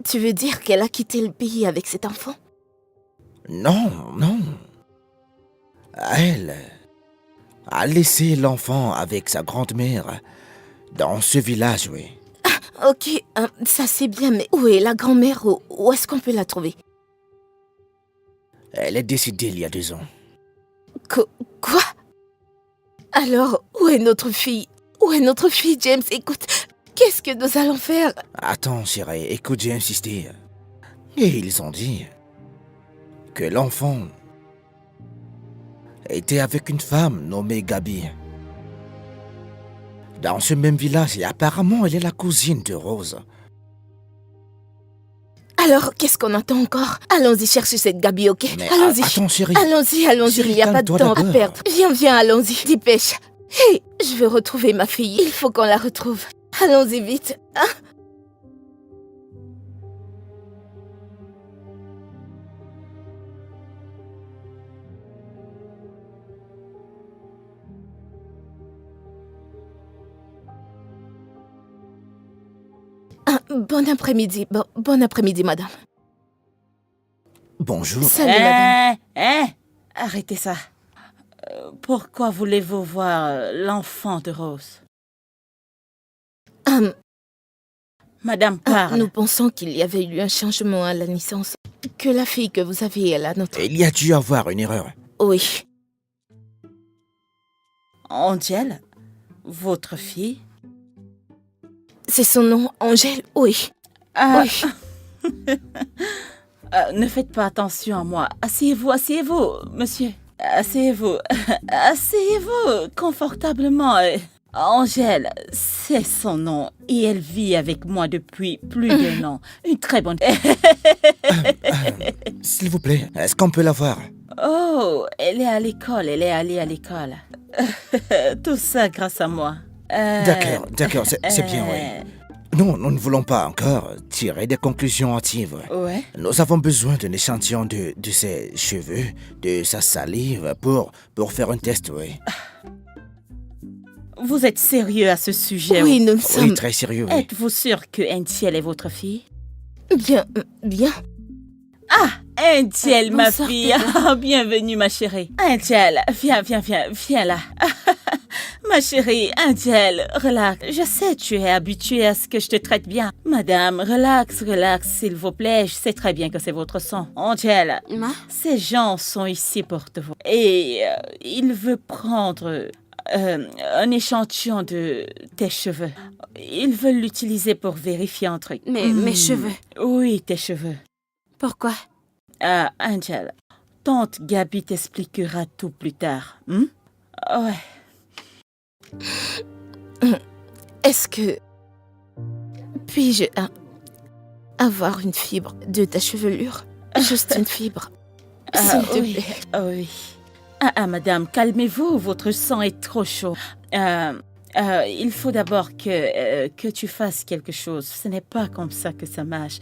Tu veux dire qu'elle a quitté le pays avec cet enfant? Non, non. Elle a laissé l'enfant avec sa grand-mère dans ce village, oui. Ok, ça c'est bien, mais où est la grand-mère? Où est-ce qu'on peut la trouver? Elle est décédée il y a 2 ans. Quoi? Alors, où est notre fille? Où est notre fille, James? Écoute, qu'est-ce que nous allons faire? Attends, chérie, écoute, j'ai insisté. Et ils ont dit que l'enfant était avec une femme nommée Gabi. Dans ce même village, et apparemment, elle est la cousine de Rose. Alors, qu'est-ce qu'on attend encore? Allons-y chercher cette Gabi, ok? Mais Allons-y. attends, chérie. Allons-y, Chérie, il n'y a pas de calme-toi temps à d'abord. perdre. Viens, allons-y, dépêche. Hé, je veux retrouver ma fille, il faut qu'on la retrouve. Allons-y vite. Hein? Bon après-midi, bon après-midi, madame. Bonjour. Salut, madame. Arrêtez ça. Pourquoi voulez-vous voir l'enfant de Rose? Madame, parle. Nous pensons qu'il y avait eu un changement à la naissance. Que la fille que vous aviez est la nôtre. Il y a dû avoir une erreur. Oui. Angèle, votre fille? C'est son nom, Angèle? Oui. Ah, Oui. ne faites pas attention à moi. Asseyez-vous, monsieur. Asseyez-vous. Asseyez-vous confortablement. Angèle, c'est son nom et elle vit avec moi depuis plus d'1 an. Une très bonne... S'il vous plaît, est-ce qu'on peut la voir? Oh, elle est à l'école, elle est allée à l'école. Tout ça grâce à moi. D'accord, c'est bien, oui. Non, nous ne voulons pas encore tirer des conclusions hâtives. Ouais. Nous avons besoin d'un échantillon de ses cheveux, de sa salive pour faire un test, oui. Vous êtes sérieux à ce sujet? Oui, nous le Oui, sommes. très sérieux, oui. Êtes-vous sûr que Entiel est votre fille? Bien, bien. Entiel, ma Bonsoir, fille. Ah, bienvenue, ma chérie. Entiel, viens là. Ma chérie, Entiel, relax. Je sais, tu es habituée à ce que je te traite bien. Madame, relax, s'il vous plaît. Je sais très bien que c'est votre sang. Entiel, Ma? ces gens sont ici pour te voir. Et il veut prendre un échantillon de tes cheveux. Ils veulent l'utiliser pour vérifier un truc. Mes cheveux. Oui, tes cheveux. Pourquoi? Angel, tante Gabi t'expliquera tout plus tard. Ouais. Est-ce que... Puis-je avoir une fibre de ta chevelure? Juste une fibre. S'il te oui. plaît. Oui. Madame, calmez-vous, votre sang est trop chaud. Il faut d'abord que tu fasses quelque chose. Ce n'est pas comme ça que ça marche.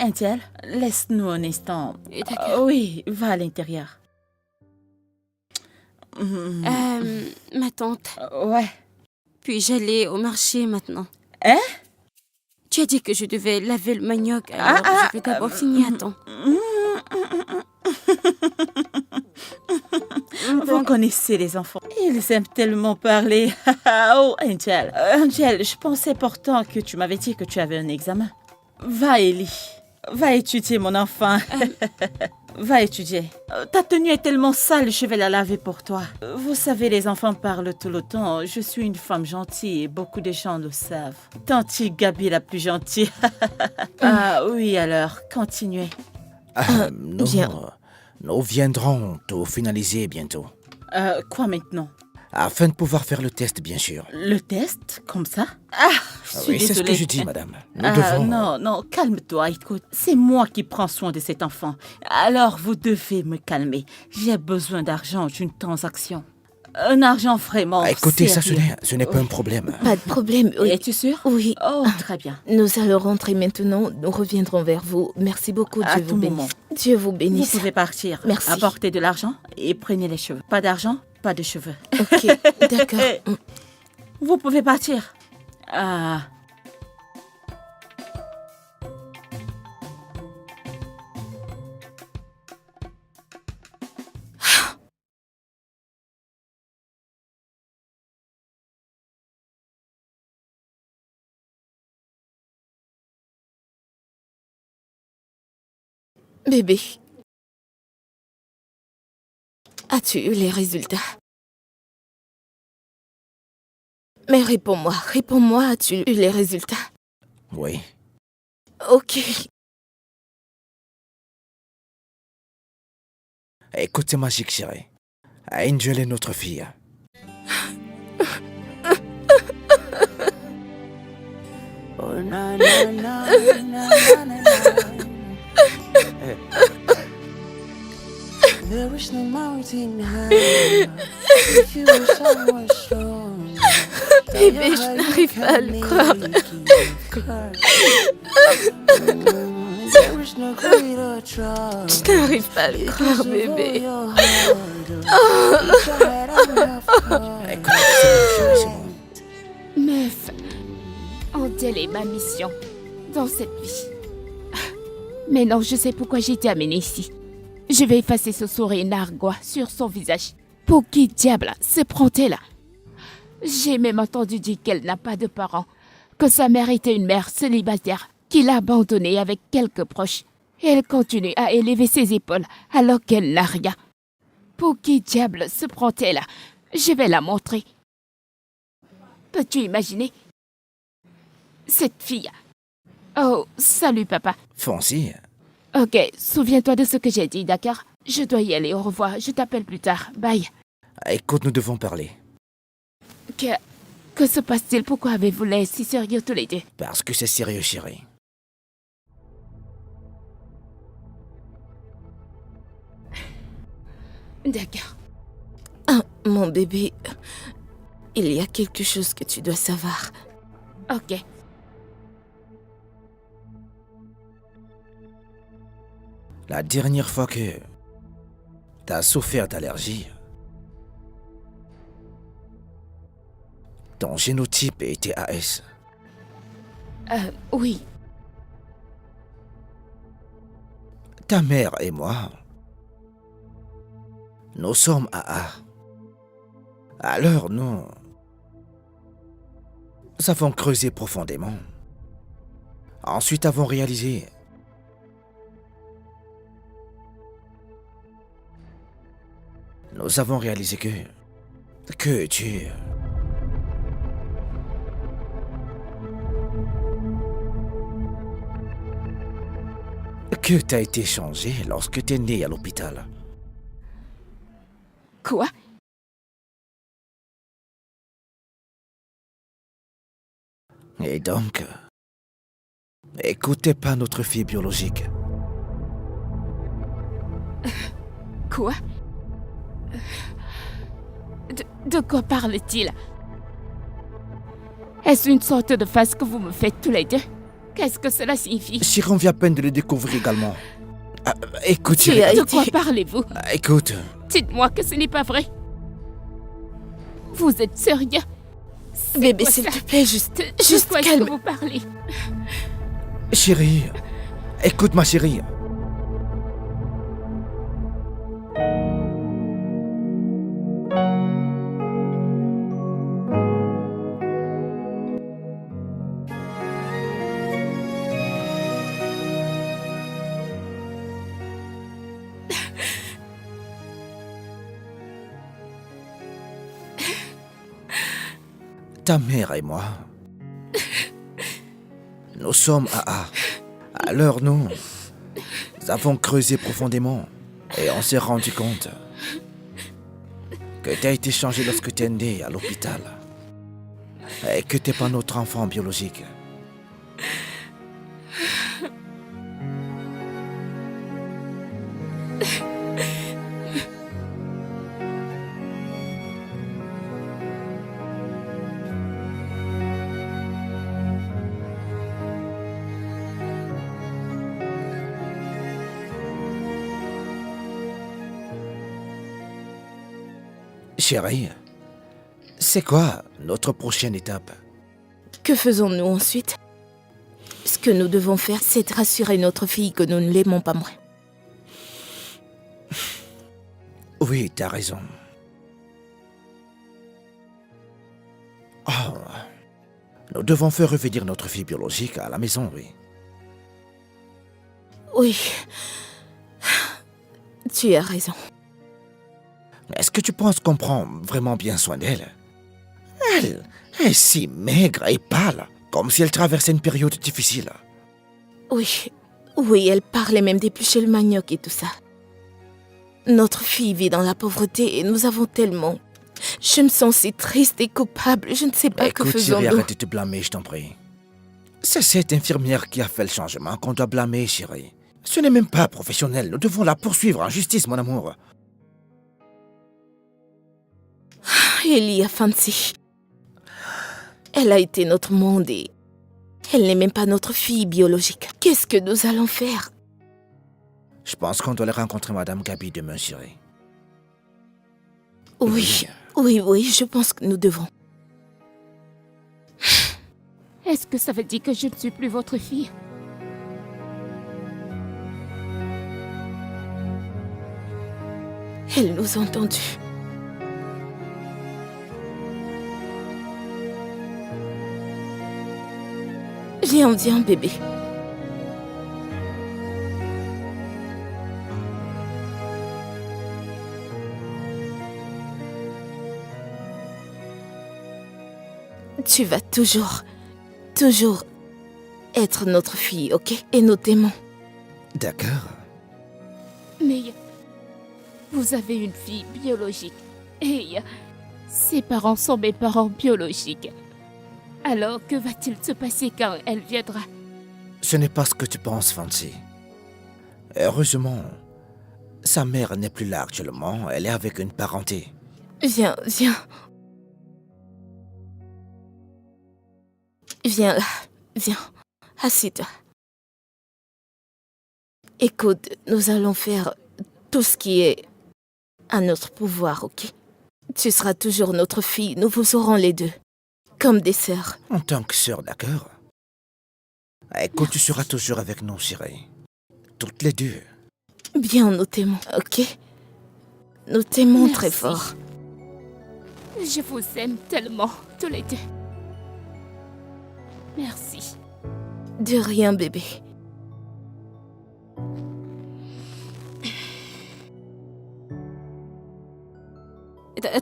Angel, laisse-nous un instant. D'accord. Oui, va à l'intérieur. Ma tante, Ouais. puis-je aller au marché maintenant? Hein? Tu as dit que je devais laver le manioc, alors je vais d'abord finir à temps. Vous connaissez les enfants. Ils aiment tellement parler. Oh, Angel. Angel, je pensais pourtant que tu m'avais dit que tu avais un examen. Va, Ellie. Va étudier, mon enfant. Va étudier. Ta tenue est tellement sale, je vais la laver pour toi. Vous savez, les enfants parlent tout le temps. Je suis une femme gentille et beaucoup de gens le savent. Tante Gabi la plus gentille. Ah oui, alors, continuez. Bien. Nous viendrons tout finaliser bientôt. Quoi maintenant? Afin de pouvoir faire le test, bien sûr. Le test? Comme ça? Je suis Oui, c'est ce que désolée. je dis, madame. Nous devons... Non, calme-toi, écoute. C'est moi qui prends soin de cet enfant. Alors, vous devez me calmer. J'ai besoin d'argent d'une transaction. Un argent vraiment Écoutez, ça, sérieux. ce n'est pas un problème. Pas de problème. Oui. Es-tu sûr? Oui. Oh, très bien. Nous allons rentrer maintenant. Nous reviendrons vers vous. Merci beaucoup. À Dieu tout vous moment. bénisse. Dieu vous Vous bénisse. pouvez partir. Merci. Apportez de l'argent et prenez les cheveux. Pas d'argent, pas de cheveux. Ok, d'accord. Vous pouvez partir. Ah. Bébé, as-tu eu les résultats? Mais réponds-moi, as-tu eu les résultats? Oui. Ok. Écoute, c'est magique, chérie. Angel est notre fille. Oh, na, na, na, na, na, na, na. There is no mountain high if you were somewhere strong. Bébé, je n'arrive pas à le croire. There is no greater trust. Je n'arrive pas à le croire, bébé. Écoute, c'est bon, chérie, c'est bon. Meuf, telle est ma mission dans cette vie. Mais non, je sais pourquoi j'ai été amenée ici. Je vais effacer ce sourire narquois sur son visage. Pour qui diable se prend-elle? J'ai même entendu dire qu'elle n'a pas de parents, que sa mère était une mère célibataire, qui l'a abandonnée avec quelques proches. Et elle continue à élever ses épaules alors qu'elle n'a rien. Pour qui diable se prend-elle? Je vais la montrer. Peux-tu imaginer? Cette fille. Oh, salut papa. Foncy, Ok, souviens-toi de ce que j'ai dit, d'accord? Je dois y aller, au revoir, je t'appelle plus tard, bye. écoute, nous devons parler. Que se passe-t-il? Pourquoi avez-vous l'air si sérieux tous les deux? Parce que c'est sérieux, chérie. D'accord. Ah, mon bébé, il y a quelque chose que tu dois savoir. Ok. La dernière fois que t'as souffert d'allergie, ton génotype était AS. Oui. Ta mère et moi, nous sommes AA. Alors nous avons creusé profondément. Ensuite avons réalisé que t'as été changé lorsque t'es né à l'hôpital. Quoi? Et donc, écoutez pas notre fille biologique. Quoi? De quoi parle-t-il? Est-ce une sorte de face que vous me faites tous les deux? Qu'est-ce que cela signifie? Chiron vient à peine de le découvrir également. Écoute, Tu Chérie. as De été... quoi parlez-vous? Écoute, Dites-moi que ce n'est pas vrai. Vous êtes sérieux? Bébé, quoi s'il ça? te plaît, juste De quoi est-ce calme. que vous parlez? chérie. Écoute, ma chérie. Ta mère et moi, nous sommes AA. Alors nous avons creusé profondément et on s'est rendu compte que t'as été changé lorsque t'es né à l'hôpital et que t'es pas notre enfant biologique. Chérie, c'est quoi notre prochaine étape? Que faisons-nous ensuite? Ce que nous devons faire, c'est rassurer notre fille que nous ne l'aimons pas moins. Oui, t'as raison. Oh, nous devons faire revenir notre fille biologique à la maison, oui. Oui. Tu as raison. Est-ce que tu penses qu'on prend vraiment bien soin d'elle? Elle est si maigre et pâle, comme si elle traversait une période difficile. Oui. Oui, elle parlait même d'éplucher le manioc et tout ça. Notre fille vit dans la pauvreté et nous avons tellement... Je me sens si triste et coupable. Je ne sais pas que Écoute, chérie, faisons-nous. arrête de te blâmer, je t'en prie. C'est cette infirmière qui a fait le changement qu'on doit blâmer, chérie. Ce n'est même pas professionnel. Nous devons la poursuivre en justice, mon amour. Il y a Fancy. Elle a été notre monde et... Elle n'est même pas notre fille biologique. Qu'est-ce que nous allons faire? Je pense qu'on doit aller rencontrer Madame Gabi demain, chérie. Oui, oui, je pense que nous devons. Est-ce que ça veut dire que je ne suis plus votre fille? Elle nous a entendus. Viens, bébé. Tu vas toujours être notre fille, ok? Et nous t'aimons. D'accord. Mais vous avez une fille biologique et ses parents sont mes parents biologiques. Alors que va-t-il se passer quand elle viendra? Ce n'est pas ce que tu penses, Fancy. Heureusement, sa mère n'est plus là actuellement. Elle est avec une parenté. Viens. Viens là, viens. Assieds-toi. Écoute, nous allons faire tout ce qui est à notre pouvoir, ok? Tu seras toujours notre fille, nous vous aurons les deux. Comme des sœurs. En tant que sœur, d'accord? Écoute, tu seras toujours avec nous, chérie. Toutes les deux. Bien, nous t'aimons, ok? Nous t'aimons Merci. très fort. Je vous aime tellement, tous les deux. Merci. De rien, bébé.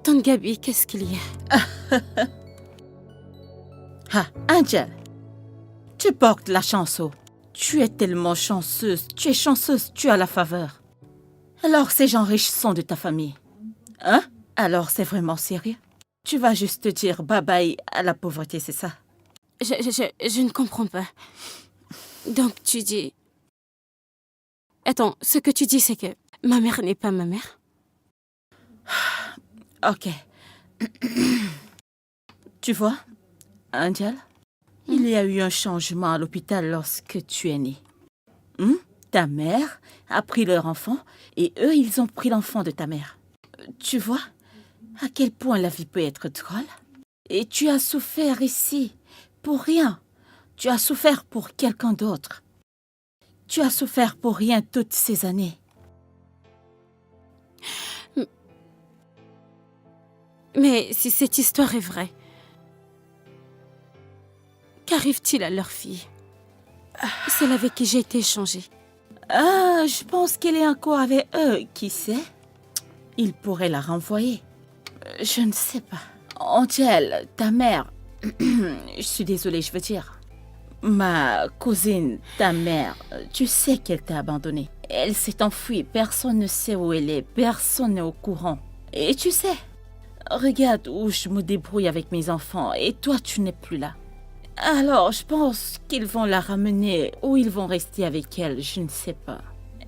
Tante Gabi, qu'est-ce qu'il y a? Ah, Angel, tu portes la chance. Oh. Tu es tellement chanceuse. Tu es chanceuse, tu as la faveur. Alors ces gens riches sont de ta famille. Hein? Alors c'est vraiment sérieux? Tu vas juste dire bye-bye à la pauvreté, c'est ça? Je ne comprends pas. Donc tu dis... Attends, ce que tu dis, c'est que ma mère n'est pas ma mère? Ok. Tu vois, Angel, il y a eu un changement à l'hôpital lorsque tu es née. Ta mère a pris leur enfant et eux, ils ont pris l'enfant de ta mère. Tu vois à quel point la vie peut être drôle? Et tu as souffert ici pour rien. Tu as souffert pour quelqu'un d'autre. Tu as souffert pour rien toutes ces années. Mais si cette histoire est vraie, qu'arrive-t-il à leur fille? Celle avec qui j'ai été échangée. Ah, je pense qu'elle est encore avec eux, qui sait? Ils pourraient la renvoyer. Je ne sais pas. Angel, ta mère... je suis désolée, je veux dire. Ma cousine, ta mère, tu sais qu'elle t'a abandonnée. Elle s'est enfuie, personne ne sait où elle est, personne n'est au courant. Et tu sais, regarde où je me débrouille avec mes enfants et toi tu n'es plus là. Alors je pense qu'ils vont la ramener ou ils vont rester avec elle, je ne sais pas.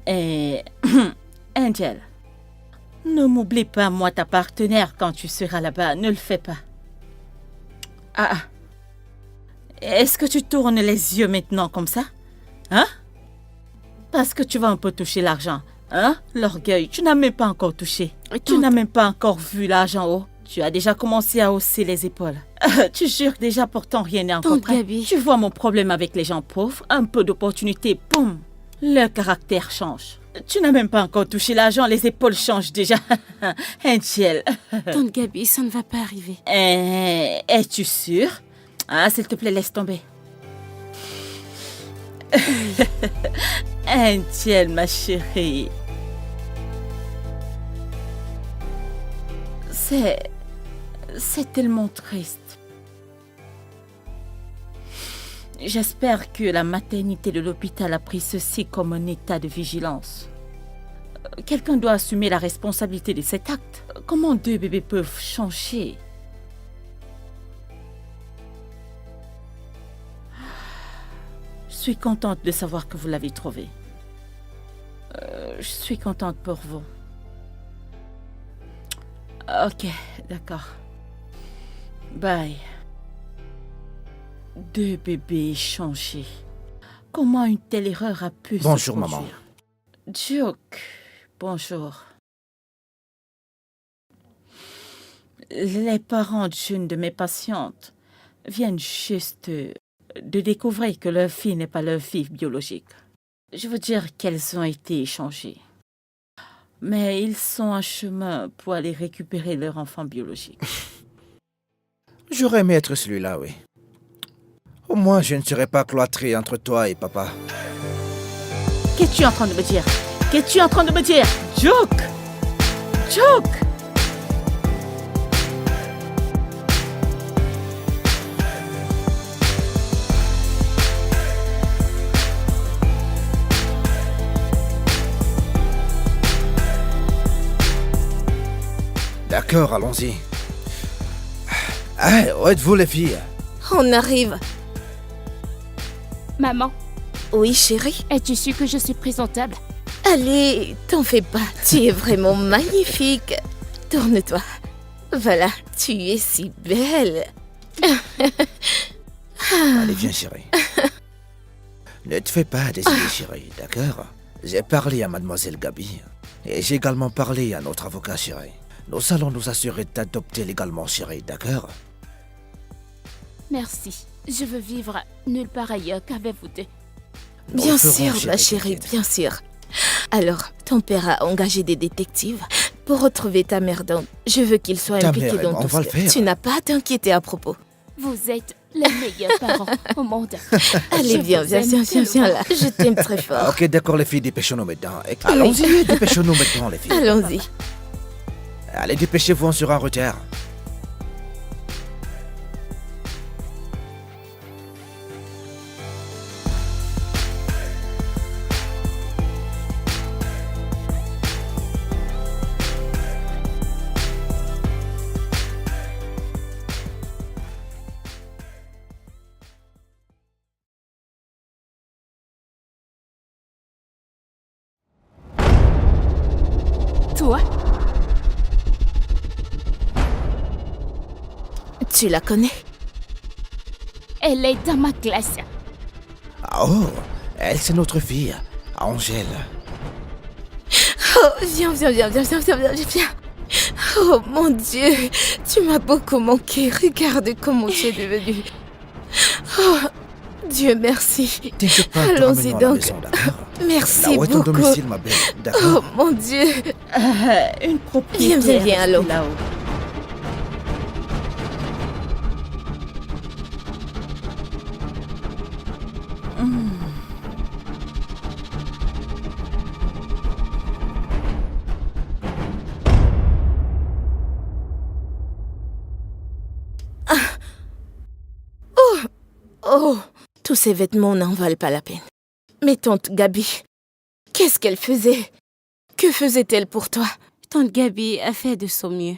Et Angel, ne m'oublie pas moi ta partenaire quand tu seras là-bas, ne le fais pas. Ah, est-ce que tu tournes les yeux maintenant comme ça? Hein? Parce que tu vas un peu toucher l'argent. Hein? L'orgueil, tu n'as même pas encore touché. Tu n'as même pas encore vu l'argent haut. Tu as déjà commencé à hausser les épaules. Tu jures déjà, pourtant rien n'est encore Tante prêt. Gabi. Tu vois mon problème avec les gens pauvres? Un peu d'opportunité, boum! Leur caractère change. Tu n'as même pas encore touché l'argent, les épaules changent déjà. Angel. Tante Gabi, ça ne va pas arriver. Es-tu sûre? Ah, s'il te plaît, laisse tomber. Angel, ma chérie. C'est tellement triste. J'espère que la maternité de l'hôpital a pris ceci comme un état de vigilance. Quelqu'un doit assumer la responsabilité de cet acte. Comment deux bébés peuvent changer? Je suis contente de savoir que vous l'avez trouvé. Je suis contente pour vous. Ok, d'accord. Bye. Deux bébés échangés. Comment une telle erreur a pu Bonjour, se maman. produire? Duke, bonjour. Les parents d'une de mes patientes viennent juste de découvrir que leur fille n'est pas leur fille biologique. Je veux dire qu'elles ont été échangées. Mais ils sont en chemin pour aller récupérer leur enfant biologique. J'aurais aimé être celui-là, oui. Au moins, je ne serais pas cloîtré entre toi et papa. Qu'est-ce que tu es en train de me dire? Qu'est-ce que tu es en train de me dire? Duke! Duke! D'accord, allons-y. Ah, où êtes-vous, les filles? On arrive. Maman, Oui, chérie. es-tu sûre que je suis présentable? Allez, t'en fais pas. Tu es vraiment magnifique. Tourne-toi. Voilà, tu es si belle. Allez, viens, chérie. Ne te fais pas des idées, chérie, d'accord? J'ai parlé à mademoiselle Gabi et j'ai également parlé à notre avocat chéri. Nous allons nous assurer d'adopter légalement chéri, d'accord? Merci. Je veux vivre nulle part ailleurs qu'avec vous deux. Nous Bien le ferons, sûr, ma chérie, t'inquiète. bien sûr. Alors, ton père a engagé des détectives pour retrouver ta mère dans... Je veux qu'il soit Ta impliqué mère, dans on tout va le ça. faire. Tu n'as pas à t'inquiéter à propos. Vous êtes les meilleurs parents au monde. Allez, Je viens, vous viens, aime viens, viens, tellement. viens là. Je t'aime très Ah, fort. ok, d'accord les filles, dépêchons-nous maintenant. Allons-y, dépêchons-nous maintenant les filles. Allons-y. Allez, dépêchez-vous, on sera en retard. Toi, Tu la connais? elle est dans ma classe. Oh, elle c'est notre fille, Angèle. Oh, viens, viens, viens, viens, viens, viens, viens, viens. Oh mon Dieu, tu m'as beaucoup manqué. Regarde comment tu es devenue. Oh, Dieu merci. T'inquiète pas, te Allons-y ramenons à la donc. maison, d'accord? Merci Là où est ton beaucoup. domicile, ma belle, Oh d'accord? mon Dieu. Une propriétaire. Viens, viens, allô. là-haut. Oh, tous ces vêtements n'en valent pas la peine. Mais tante Gabi, qu'est-ce qu'elle faisait? Que faisait-elle pour toi? Tante Gabi a fait de son mieux.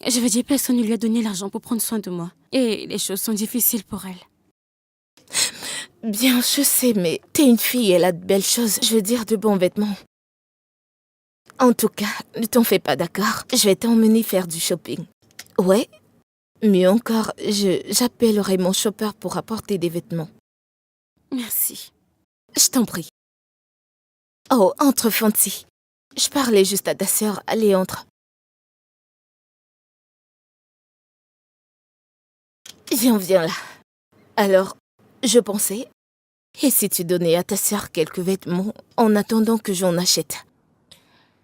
Je veux dire, personne ne lui a donné l'argent pour prendre soin de moi. Et les choses sont difficiles pour elle. Bien, je sais, mais t'es une fille, elle a de belles choses. Je veux dire, de bons vêtements. En tout cas, ne t'en fais pas, d'accord? Je vais t'emmener faire du shopping. Ouais? Mieux encore, j'appellerai mon shopper pour apporter des vêtements. Merci. Je t'en prie. Oh, entre, Fancy. Je parlais juste à ta sœur. Allez, entre. Viens, viens là. Alors, je pensais... Et si tu donnais à ta sœur quelques vêtements en attendant que j'en achète?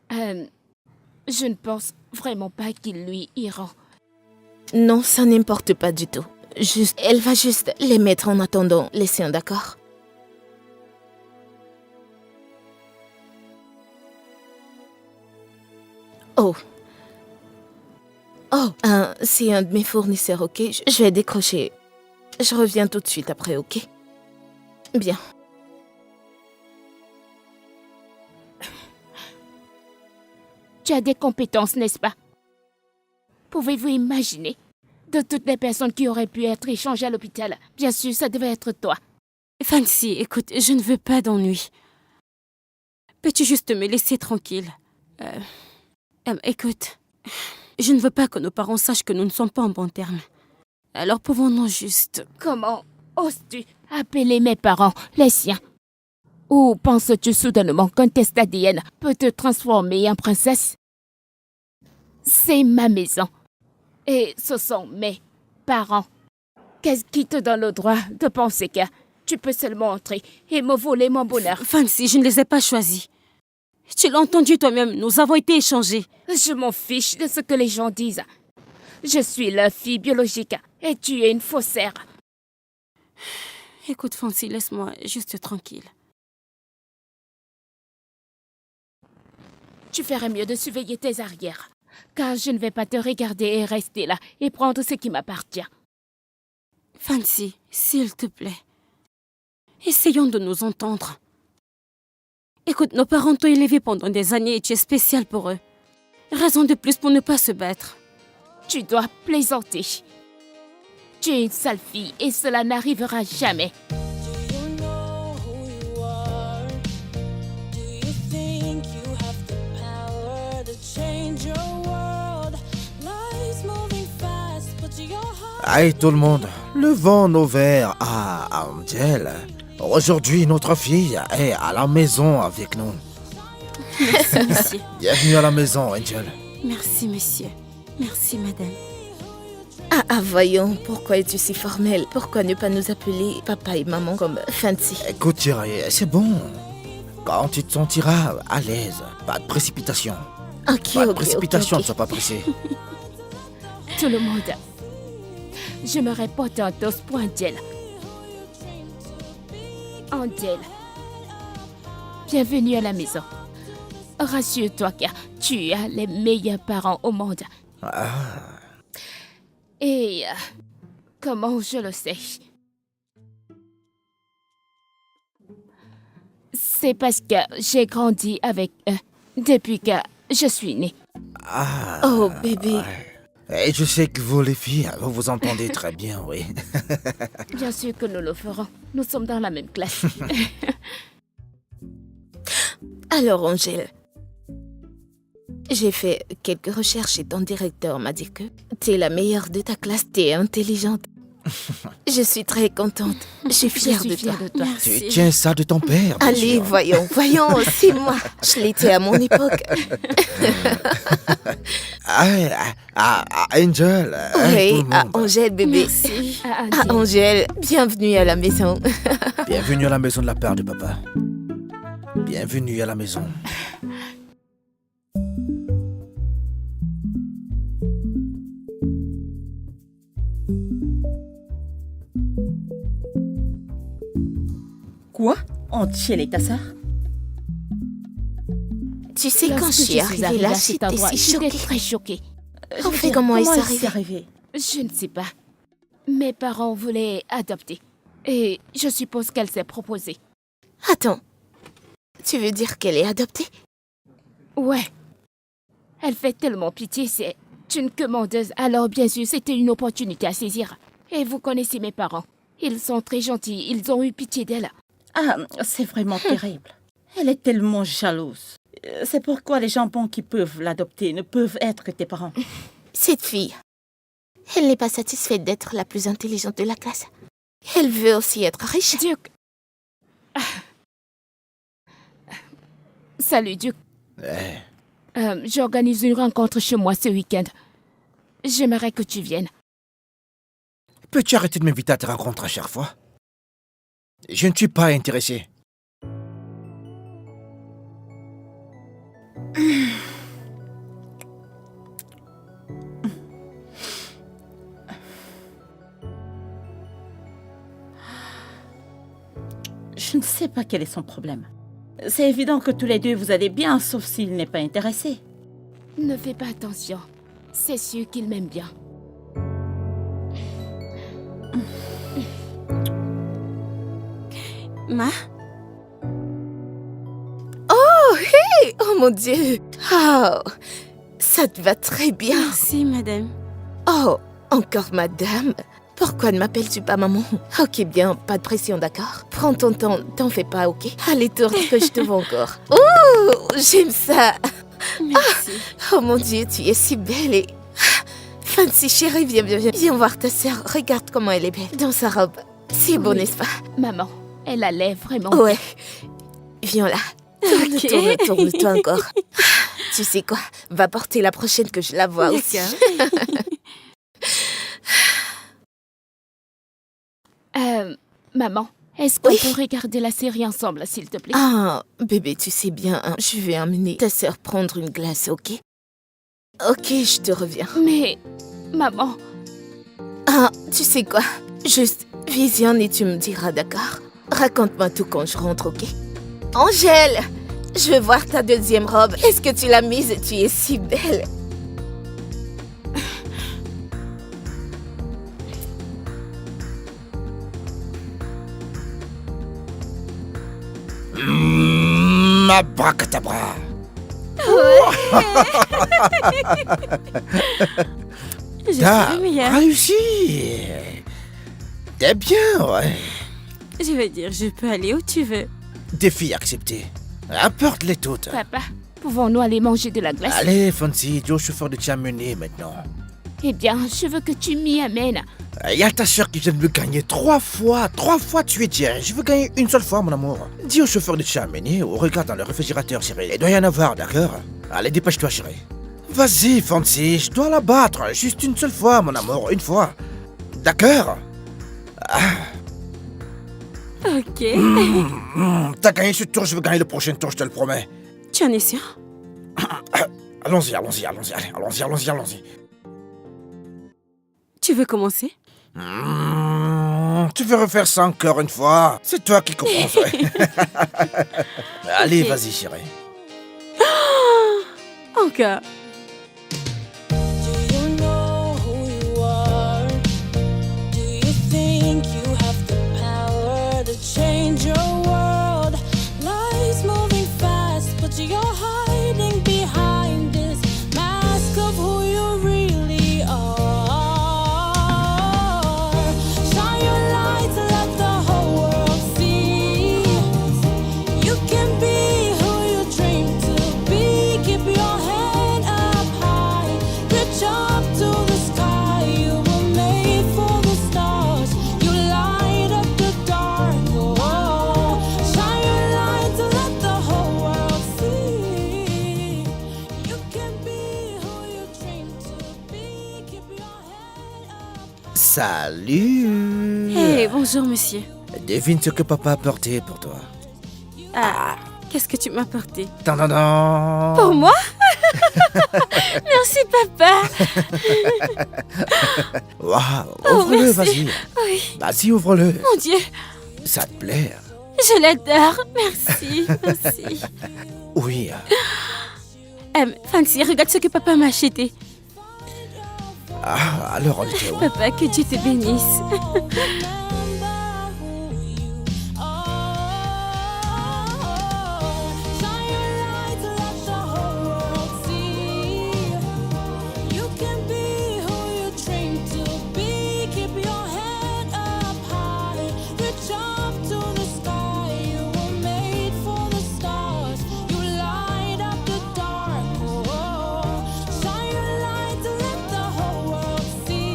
Je ne pense vraiment pas qu'il lui ira. Non, ça n'importe pas du tout. Elle va juste les mettre en attendant les siens, d'accord? Oh. Oh, c'est un de mes fournisseurs, ok? Je vais décrocher. Je reviens tout de suite après, ok? Bien. Tu as des compétences, n'est-ce pas? Pouvez-vous imaginer? De toutes les personnes qui auraient pu être échangées à l'hôpital, bien sûr, ça devait être toi. Fancy, écoute, je ne veux pas d'ennui. Peux-tu juste me laisser tranquille? Écoute, je ne veux pas que nos parents sachent que nous ne sommes pas en bons termes. Alors pouvons-nous juste... Comment oses-tu appeler mes parents les siens? Ou penses-tu soudainement qu'un test ADN peut te transformer en princesse? C'est ma maison. Et ce sont mes parents. Qu'est-ce qui te donne le droit de penser que tu peux seulement entrer et me voler mon bonheur? Fancy, je ne les ai pas choisis. Tu l'as entendu toi-même, nous avons été échangés. Je m'en fiche de ce que les gens disent. Je suis leur fille biologique et tu es une faussaire. Écoute, Fancy, laisse-moi juste tranquille. Tu ferais mieux de surveiller tes arrières, car je ne vais pas te regarder et rester là et prendre ce qui m'appartient. Fancy, s'il te plaît, essayons de nous entendre. Écoute, nos parents t'ont élevé pendant des années et tu es spécial pour eux. Raison de plus pour ne pas se battre. Tu dois plaisanter. Tu es une sale fille et cela n'arrivera jamais. Do you know who you are? Do you think you have the power to change your world? Life's moving fast, but your heart... Aïe tout le monde, levons nos verres à Angel. Aujourd'hui, notre fille est à la maison avec nous. Merci, monsieur. Bienvenue à la maison, Angel. Merci, monsieur. Merci, madame. Voyons, pourquoi es-tu si formel? Pourquoi ne pas nous appeler papa et maman comme Fancy? Écoute, chérie, c'est bon. Quand tu te sentiras à l'aise, pas de précipitation. Ok, Pas de ok, précipitation, ok, ne sois pas pressé. Tout le monde. Je me répète un toast pour Angel. Angel. Bienvenue à la maison. Rassure-toi car tu as les meilleurs parents au monde. Et comment je le sais? C'est parce que j'ai grandi avec eux depuis que je suis née. Oh, bébé. Et je sais que vous, les filles, vous vous entendez très bien, oui. Bien sûr que nous le ferons. Nous sommes dans la même classe. Alors, Angèle, j'ai fait quelques recherches et ton directeur m'a dit que t'es la meilleure de ta classe, t'es intelligente. Je suis très contente. Je suis fière de toi. Tu Merci. tiens ça de ton père, bien Allez, sûr. voyons, c'est moi. Je l'étais à mon époque. Angel. Oui, tout le monde. Angèle, bébé. Merci. Angèle, bienvenue à la maison. Bienvenue à la maison de la part de papa. Bienvenue à la maison. Quoi? Angel et ta sœur? Tu sais, quand je suis arrivée là, j'étais si j'étais choquée. très choquée. Je En veux fait, dire, comment est-ce est-ce arrivé? Je ne sais pas. Mes parents voulaient adopter. Et je suppose qu'elle s'est proposée. Attends, tu veux dire qu'elle est adoptée? Ouais. Elle fait tellement pitié, c'est une commandeuse. Alors bien sûr, c'était une opportunité à saisir. Et vous connaissez mes parents. Ils sont très gentils, ils ont eu pitié d'elle. Ah, c'est vraiment terrible. Elle est tellement jalouse. C'est pourquoi les gens bons qui peuvent l'adopter ne peuvent être que tes parents. Cette fille, elle n'est pas satisfaite d'être la plus intelligente de la classe. Elle veut aussi être riche. Duke. Salut, Duke. J'organise une rencontre chez moi ce week-end. J'aimerais que tu viennes. Peux-tu arrêter de m'inviter à te rencontrer à chaque fois? Je ne suis pas intéressé. Je ne sais pas quel est son problème. C'est évident que tous les deux vous allez bien, sauf s'il n'est pas intéressé. Ne fais pas attention. C'est sûr qu'il m'aime bien. Ma? Oh mon Dieu. Oh, ça te va très bien. Merci, madame. Oh, encore madame. Pourquoi ne m'appelles-tu pas maman? Ok, bien, pas de pression, d'accord? Prends ton temps, t'en fais pas, ok? Allez, tourne que je te vois encore. Oh, j'aime ça. Merci. Oh mon Dieu, tu es si belle et... Fancy chérie, viens voir ta sœur. Regarde comment elle est belle dans sa robe. C'est beau, Oui. n'est-ce pas? Maman, elle allait vraiment. Ouais. Viens là. Ok. Tourne-toi encore. Tu sais quoi? Va porter la prochaine que je la vois aussi. Maman, est-ce qu'on Oui. peut regarder la série ensemble, s'il te plaît? Ah, bébé, tu sais bien, hein, je vais amener ta sœur prendre une glace, ok? Ok, je te reviens. Mais, maman, Ah, tu sais quoi? Juste, visionne et tu me diras, d'accord? Raconte-moi tout quand je rentre, ok? Angèle! Je veux voir ta deuxième robe. Est-ce que tu l'as mise? Tu es si belle. Abracadabra. Je T'as suis meilleure. réussi. T'es bien, ouais. Je veux dire, je peux aller où tu veux. Défi accepté. Apporte-les toutes. papa, pouvons-nous aller manger de la glace? Allez, Fancy, dis au chauffeur de t'y amener maintenant. Eh bien, je veux que tu m'y amènes. Il y a ta soeur qui vient de me gagner 3 fois. 3 fois tu es Jerry. Je veux gagner une seule fois, mon amour. Dis au chauffeur de te amener ou regarde dans le réfrigérateur, chérie. Il doit y en avoir, d'accord? Allez, dépêche-toi, chérie. Vas-y, Fancy, je dois la battre. Juste une seule fois, mon amour, une fois. D'accord? Ok. T'as gagné ce tour, je veux gagner le prochain tour, je te le promets. Tu en es sûr? Allons-y, allons-y, allons-y, allez, allons-y, allons-y, allons-y. Tu veux commencer? Tu veux refaire ça encore une fois? C'est toi qui commences, ouais. Allez, Ok. vas-y, chérie. Encore. Do you know who you are? Do you think you have the power to change your world? Life's moving fast, but you're hiding behind this mask of who you really are. Shine your light to let the whole world see. You can be who you dream to be. Keep your head up high, reach up to the sky. You were made for the stars. You light up the dark. Oh, shine your light to let the whole world see. You can be who you dream to be. Keep your head up. Salut. Hey, bonjour, monsieur. Devine ce que papa a porté pour toi. Ah, qu'est-ce que tu m'as porté? Tadadam. Pour moi? Merci, papa. Waouh, ouvre-le, merci. vas-y. Oui, Vas-y, ouvre-le. mon Dieu, Ça te plaît? je l'adore. Merci, merci. Oui. Fancy, regarde ce que papa m'a acheté. Ah, alors on était où? Papa, que Dieu te bénisse. Remember who you are. Shine your light to let the whole world see. You can be who you dream to be. Keep your head up high, reach up to the sky. You were made for the stars. You light up the dark. Oh, shine your light to let the whole world see.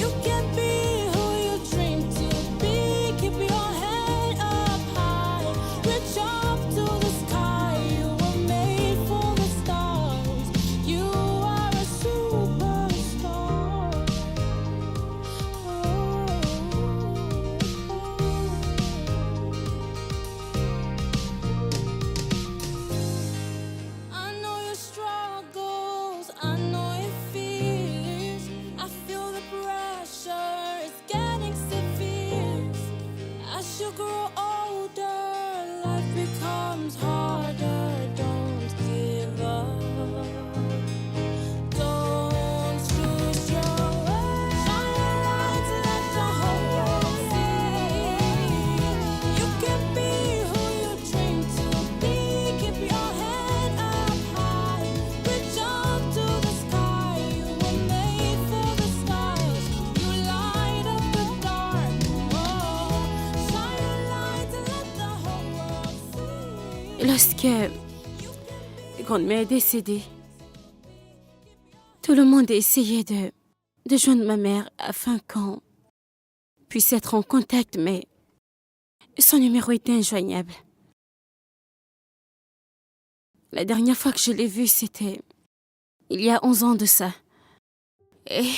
You can be who you dream to be. Keep your head up high, reach up to the sky. You were made for the stars. You are a superstar. I know your struggles, I know your fears. I feel the pressure, it's getting severe. As you grow older, life becomes harder. Don't give up. Don't lose your way. Shine your light to let the whole world see. You can be who you dream to be. Keep your head up high, reach up to the sky. You were made for the stars. You light up the dark. Oh, shine your light to let the whole world see. Lorsque grand-mère est décédée, tout le monde a essayé de joindre ma mère afin qu'on puisse être en contact, mais son numéro était injoignable. La dernière fois que je l'ai vue, c'était il y a 11 ans de ça. Et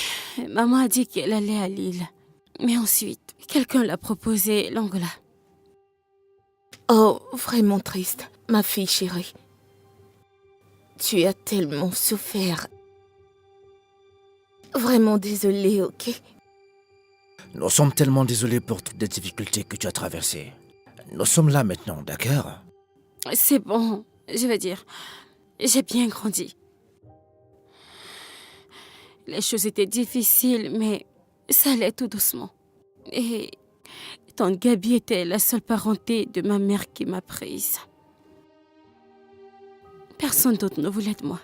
maman a dit qu'elle allait à Lille. Mais ensuite, quelqu'un l'a proposé l'Angola. Oh, vraiment triste, ma fille chérie. Tu as tellement souffert. Vraiment désolée, ok? Nous sommes tellement désolés pour toutes les difficultés que tu as traversées. Nous sommes là maintenant, d'accord? C'est bon, je veux dire, j'ai bien grandi. Les choses étaient difficiles, mais ça allait tout doucement. Et tante Gabi était la seule parenté de ma mère qui m'a prise. Personne d'autre ne voulait de moi.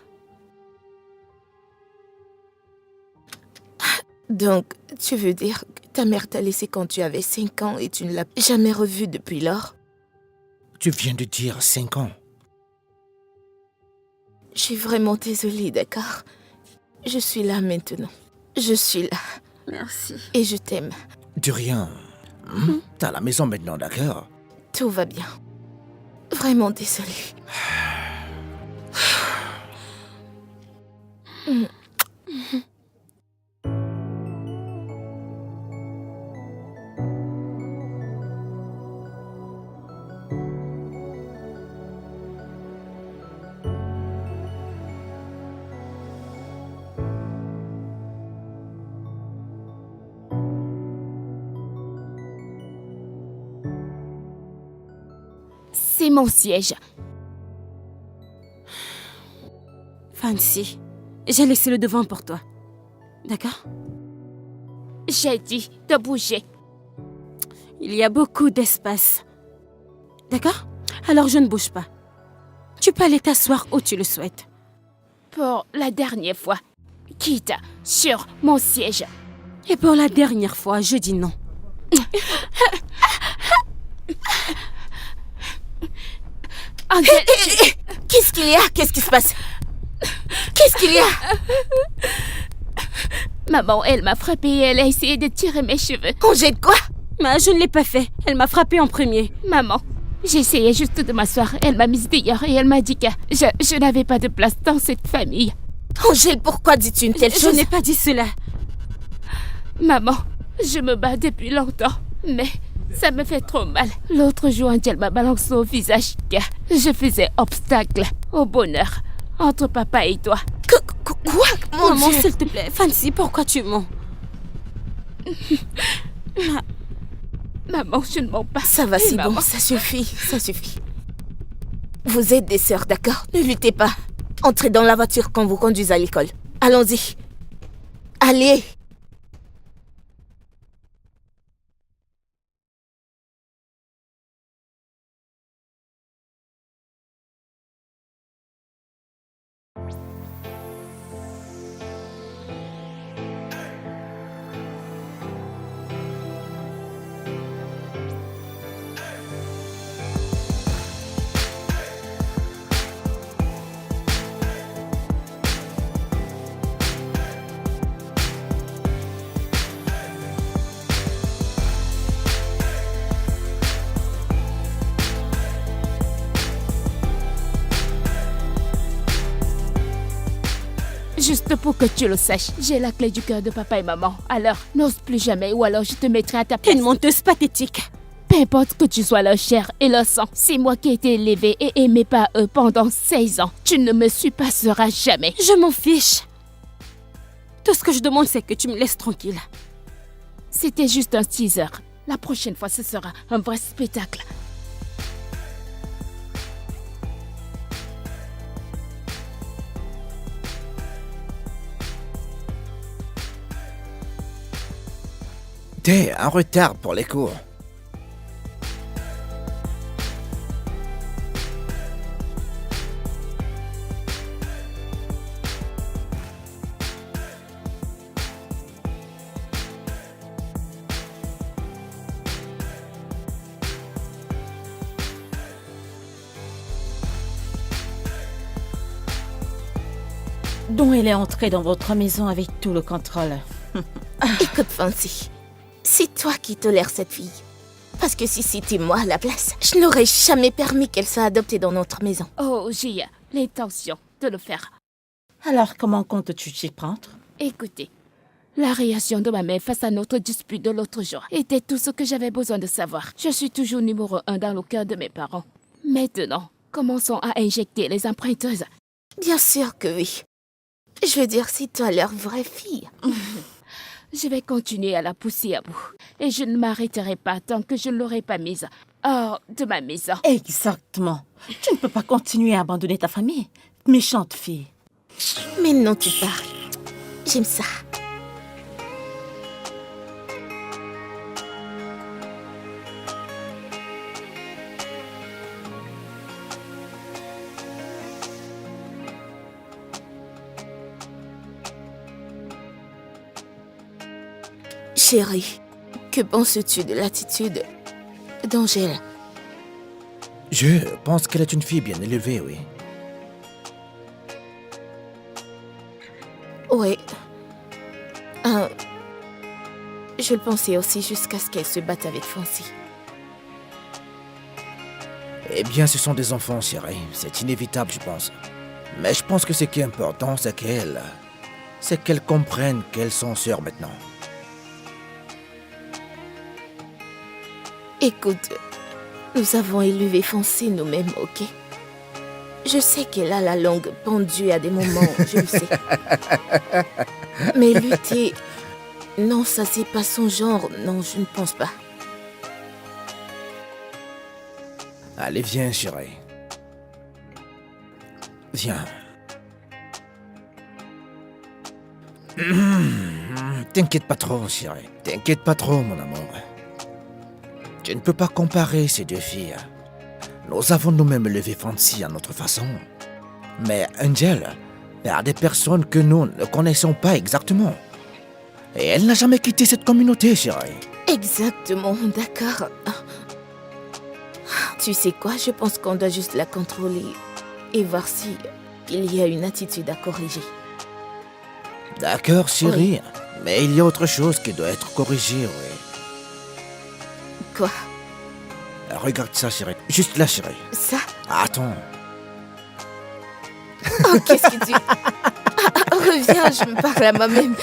Donc, tu veux dire que ta mère t'a laissé quand tu avais 5 ans et tu ne l'as jamais revue depuis lors? Tu viens de dire 5 ans. Je suis vraiment désolée, d'accord? Je suis là maintenant. Je suis là. Merci. Et je t'aime. De rien. T'as la maison maintenant, d'accord? Tout va bien. Vraiment désolée. C'est mon siège. Fancy, j'ai laissé le devant pour toi. D'accord? J'ai dit de bouger. Il y a beaucoup d'espace. D'accord? Alors je ne bouge pas. Tu peux aller t'asseoir où tu le souhaites. Pour la dernière fois, quitte sur mon siège. Et pour la dernière fois, je dis non. Angel, Qu'est-ce qu'il y a? Qu'est-ce qui se passe? Qu'est-ce qu'il y a? maman, elle m'a frappée et elle a essayé de tirer mes cheveux. Angèle, quoi? Mais je ne l'ai pas fait. Elle m'a frappé en premier. Maman, j'essayais juste de m'asseoir. Elle m'a mise dehors et elle m'a dit que je n'avais pas de place dans cette famille. Angèle, pourquoi dis-tu une telle Je chose? n'ai pas dit cela. Maman, je me bats depuis longtemps, mais ça me fait trop mal. L'autre jour, Angel m'a balancé au visage que je faisais obstacle au bonheur entre papa et toi. Quoi? Mon Maman, Dieu! s'il te plaît. Fancy, pourquoi tu mens? Maman, je ne mens pas. Ça va, Et c'est maman, bon, ça suffit, ça suffit. Vous êtes des sœurs, d'accord? Ne luttez pas. Entrez dans la voiture quand vous conduisez à l'école. Allons-y. Allez! juste pour que tu le saches, j'ai la clé du cœur de papa et maman. Alors, n'ose plus jamais ou alors je te mettrai à ta T'es place. une menteuse pathétique. Peu importe que tu sois leur chair et leur sang, c'est moi qui ai été élevée et aimée par eux pendant 16 ans. Tu ne me surpasseras jamais. Je m'en fiche. Tout ce que je demande, c'est que tu me laisses tranquille. C'était juste un teaser. La prochaine fois, ce sera un vrai spectacle. T'es en retard pour les cours. Donc elle est entrée dans votre maison avec tout le contrôle. Écoute, Fancy, c'est toi qui tolères cette fille. Parce que si c'était moi à la place, je n'aurais jamais permis qu'elle soit adoptée dans notre maison. Oh, j'ai l'intention de le faire. Alors comment comptes-tu t'y prendre? Écoutez, la réaction de ma mère face à notre dispute de l'autre jour était tout ce que j'avais besoin de savoir. Je suis toujours numéro 1 dans le cœur de mes parents. Maintenant, commençons à injecter les emprunteuses. Bien sûr que oui. Je veux dire, c'est toi leur vraie fille. Je vais continuer à la pousser à bout. Et je ne m'arrêterai pas tant que je ne l'aurai pas mise hors de ma maison. Exactement. Tu ne peux pas continuer à abandonner ta famille. Méchante fille. Maintenant tu parles. J'aime ça. Chérie, que penses-tu de l'attitude d'Angèle? Je pense qu'elle est une fille bien élevée, oui. Oui. Je le pensais aussi jusqu'à ce qu'elle se batte avec Fancy. Eh bien, ce sont des enfants, chérie. C'est inévitable, je pense. Mais je pense que ce qui est important, c'est qu'elles comprennent qu'elles sont sœurs maintenant. Écoute, nous avons élevé Fancy nous-mêmes, ok? Je sais qu'elle a la langue pendue à des moments, je le sais. Mais lutter... Non, ça c'est pas son genre. Non, je ne pense pas. Allez, viens, chérie. Viens. T'inquiète pas trop, chérie. T'inquiète pas trop, mon amour. Tu ne peux pas comparer ces deux filles. Nous avons nous-mêmes élevé Fancy à notre façon. Mais Angel, il y a des personnes que nous ne connaissons pas exactement. Et elle n'a jamais quitté cette communauté, chérie. Exactement, d'accord. Tu sais quoi, je pense qu'on doit juste la contrôler et voir si il y a une attitude à corriger. D'accord, chérie. Oui. Mais il y a autre chose qui doit être corrigée, oui. Quoi? Regarde ça, chérie. Juste là, chérie. Ça? Attends. Oh, qu'est-ce que tu... Reviens, je me parle à moi-même.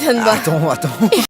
Donne-moi. Attends.